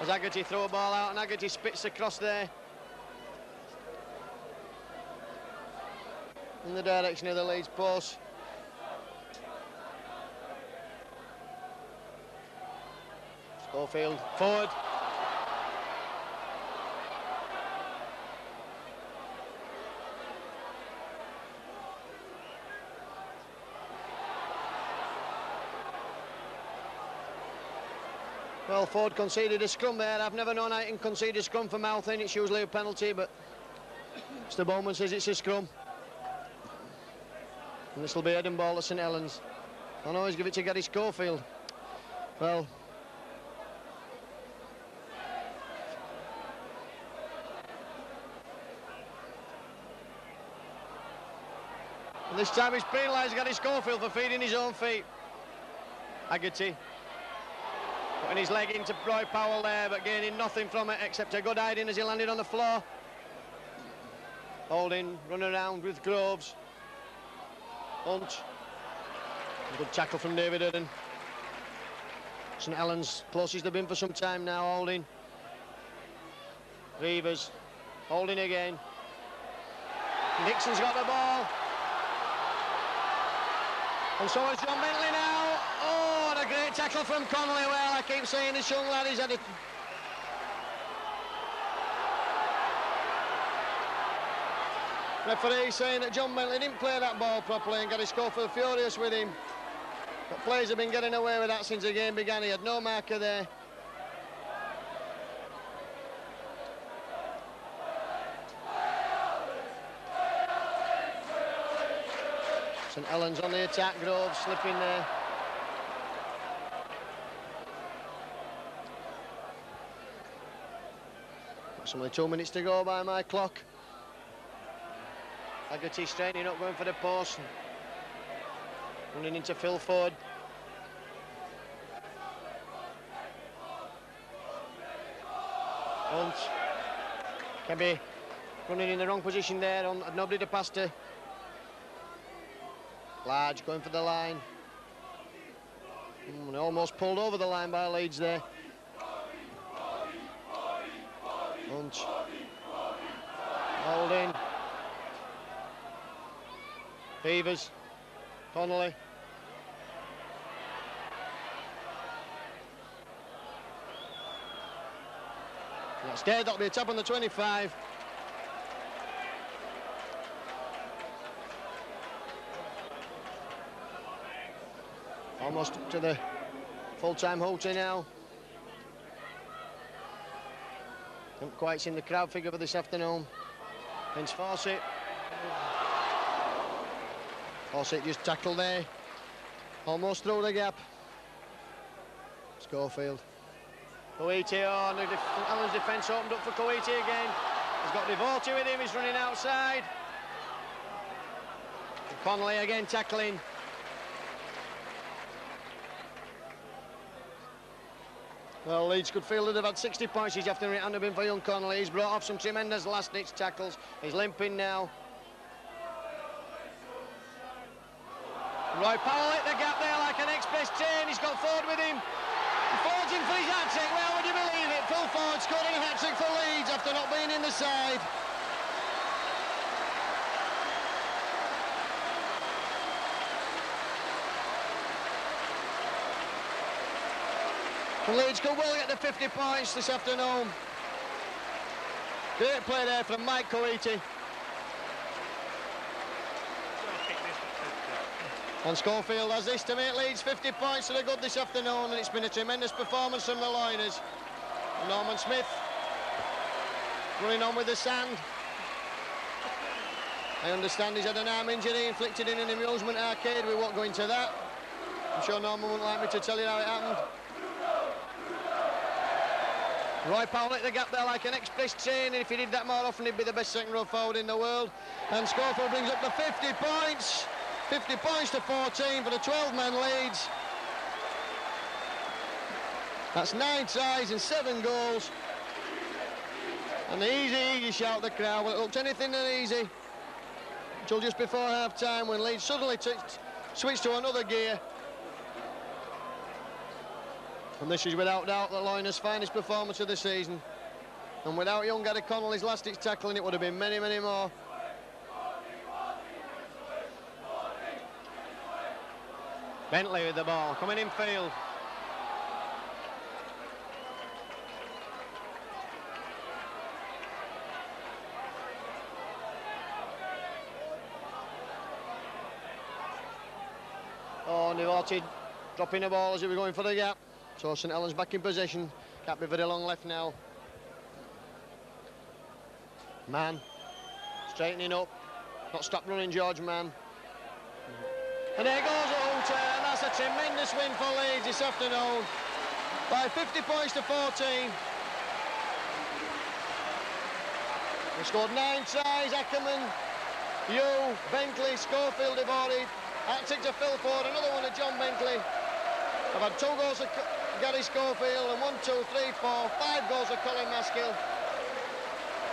As Haggerty throw a ball out, and Haggerty spits across there in the direction of the Leeds post. Schofield forward. Well, Ford conceded a scrum there. I've never known I can concede a scrum for mouthing. It's usually a penalty, but Mr Bowman says it's a scrum. And this will be head and ball at St Helens. I'll always give it to Gary Schofield. Well, and this time he's penalised Gary Schofield for feeding his own feet. Haggerty putting his leg into Roy Powell there, but gaining nothing from it except a good hiding as he landed on the floor. Holding, run around with Groves. Hunt. Good tackle from David Eden. St Helens, closest they've been for some time now, Holding. Reavers, Holding again. Nixon's got the ball. And so is John Bentley now. Oh, and a great tackle from Connolly. Well, I keep saying this young lad, he's had it. Referee saying that John Bentley didn't play that ball properly, and Gary Schofield furious with him. But players have been getting away with that since the game began. He had no marker there. St Helens on the attack, Groves slipping there. That's only 2 minutes to go by my clock. Haggerty straightening up, going for the post. Running into Phil Ford. Hunt. Kebby running in the wrong position there, had nobody to pass to. Large going for the line. And almost pulled over the line by Leeds there. Hunt. Holding. Beavers. Connolly. That's dead, that'll be a tap on the 25. Almost up to the full-time halter now. Haven't quite seen the crowd figure for this afternoon. Vince Fawcett. Fawcett just tackled there. Almost through the gap. Schofield. Coiti on, Allen's defence opened up for Coiti again. He's got Devoti with him, he's running outside. And Connolly again tackling. Well, Leeds could feel that they've had 60 points each afternoon. It hadn't have been for young Connolly. He's brought off some tremendous last-ditch tackles. He's limping now. Roy Powell hit the gap there like an express train. He's got Ford with him. Ford's in for his hat-trick. Well, would you believe it? Phil Ford scoring a hat-trick for Leeds after not being in the side. And Leeds could well get the 50 points this afternoon. Great play there from Mike Coiti. And Schofield has this to make Leeds 50 points to the good this afternoon, and it's been a tremendous performance from the Loiners. Norman Smith running on with the sand. I understand he's had an arm injury inflicted in an amusement arcade. We won't go into that. I'm sure Norman wouldn't like me to tell you how it happened. Roy Powell hit the gap there like an express train, and if he did that more often, he'd be the best second row forward in the world. And Schofield brings up the 50 points. 50 points to 14 for the 12-man Leeds. That's 9 tries and 7 goals. And the easy shout the crowd. Well, it looked anything but easy until just before half-time when Leeds suddenly switched to another gear. And this is without doubt the Loiners' finest performance of the season. And without young Gary Connolly's last-ditch tackling, it would have been many, many more. Bentley with the ball, coming in field. Oh, Devoti dropping the ball as he was going for the gap. So St Helens back in possession. Can't be very long left now. Mann straightening up. Not stop running, George Mann. And there goes a hooter, and that's a tremendous win for Leeds this afternoon by 50 points to 14. They scored 9 tries, Ackerman, Hugh, Bentley, Schofield, Devori, hat-trick to Phil Ford, another one to John Bentley. I've had 2 goals of Gary Schofield and 1, 2, 3, 4, 5 goals of Colin Maskill.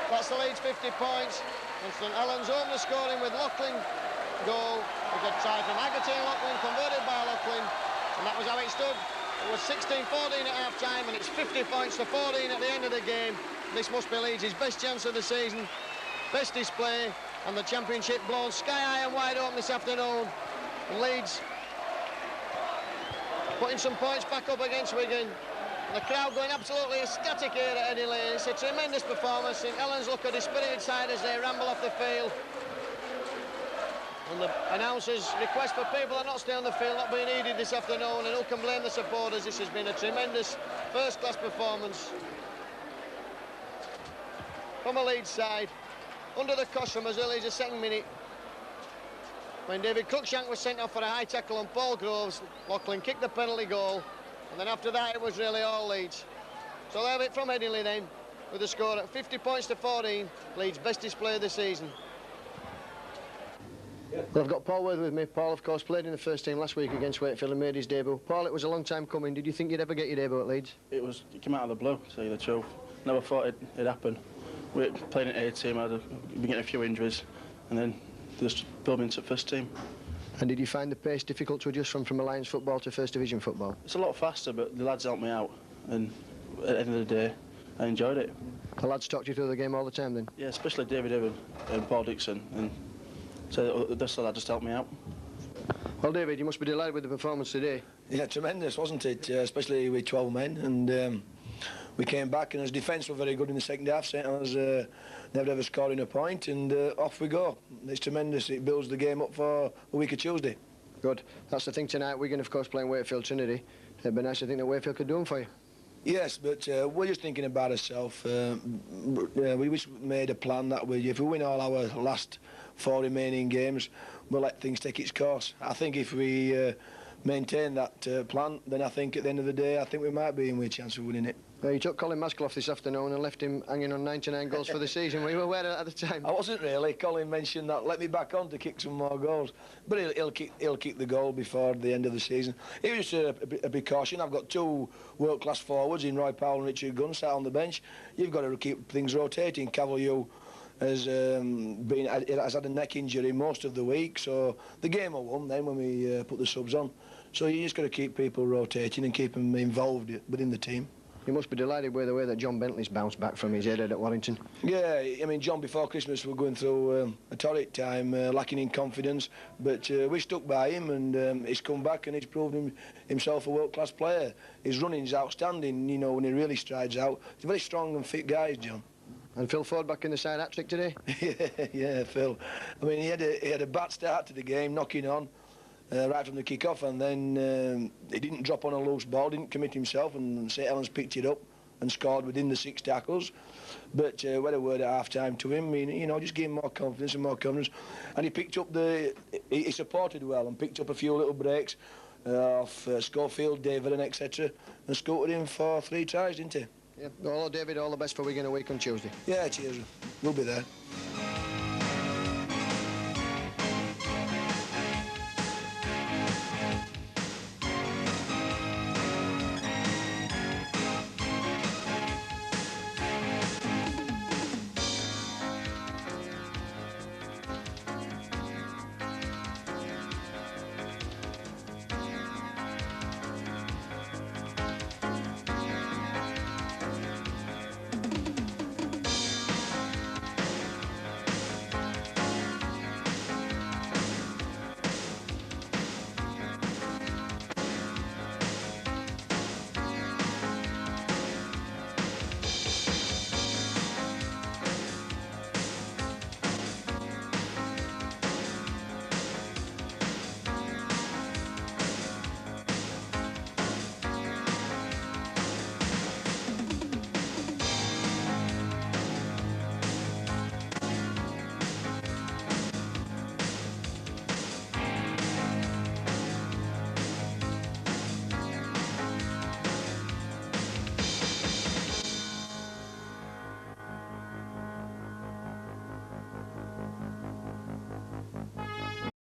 That's the Leeds 50 points. And St Helens opened the scoring with Loughlin goal. A good try from Haggerty and Loughlin, converted by Loughlin. And that was how it stood. It was 16-14 at half-time, and it's 50 points to 14 at the end of the game. This must be Leeds' best chance of the season. Best display, and the championship blown sky high and wide open this afternoon. And Leeds putting some points back up against Wigan. And the crowd going absolutely ecstatic here at Eddie Lane. It's a tremendous performance. St Helens look a dispirited side as they ramble off the field. And the announcers request for people that not stay on the field, not being needed this afternoon, and who can blame the supporters? This has been a tremendous first-class performance from a Leeds side. Under the cosh from as early as the second minute, when David Cruikshank was sent off for a high tackle on Paul Groves, Loughlin kicked the penalty goal, and then after that it was really all Leeds. So they'll have it from Headingley then, with the score at 50 points to 14, Leeds' best display of the season. Well, I've got Paul Worth with me. Paul, of course, played in the first team last week against Wakefield and made his debut. Paul, it was a long time coming. Did you think you'd ever get your debut at Leeds? It came out of the blue, to tell you the truth. Never thought it'd happen. We played in A team, I'd been getting a few injuries, and then just built me into first team. And did you find the pace difficult to adjust from Alliance football to First Division football? It's a lot faster, but the lads helped me out, and at the end of the day, I enjoyed it. The lads talked you through the game all the time then? Yeah, especially David Evan and Paul Dixon, and so the rest of the lads just helped me out. Well, David, you must be delighted with the performance today. Yeah, tremendous, wasn't it? Especially with 12 men, and we came back, and as defence were very good in the second half. St Helens never ever scoring a point, and off we go. It's tremendous. It builds the game up for a week of Tuesday. Good. That's the thing tonight. Wigan, of course, playing Wakefield Trinity. It'd be nice to think that Wakefield could do them for you. Yes, but we're just thinking about ourselves. We just made a plan that if we win all our last 4 remaining games, we'll let things take its course. I think if we maintain that plan, then I think at the end of the day, I think we might be in with a chance of winning it. You took Colin Maskell off this afternoon and left him hanging on 99 goals for the season. Were you aware of that at the time? I wasn't really. Colin mentioned that. Let me back on to kick some more goals. But he'll kick the goal before the end of the season. It was just a precaution. I've got 2 world-class forwards in Roy Powell and Richard Gunn sat on the bench. You've got to keep things rotating. Cavalier has had a neck injury most of the week, so the game will won then when we put the subs on. So you just got to keep people rotating and keep them involved within the team. You must be delighted with the way that John Bentley's bounced back from his headache at Warrington. Yeah, I mean, John, before Christmas, we're going through a torrid time, lacking in confidence, but we stuck by him, and he's come back and he's proved himself a world-class player. His running's outstanding, you know, when he really strides out. He's a very strong and fit guy, John. And Phil Ford back in the side hat-trick today? yeah, Phil. I mean, he had a bad start to the game, knocking on. Right from the kick-off, and then he didn't drop on a loose ball, didn't commit himself, and St Helens picked it up and scored within the 6 tackles. But we had a word at half-time to him, you know, just give him more confidence and more confidence. And he picked up he supported well and picked up a few little breaks off Schofield, David and etc. and scooted him for 3 tries, didn't he? Yeah. Well, David, all the best for Wigan a week on Tuesday. Yeah, cheers. We'll be there.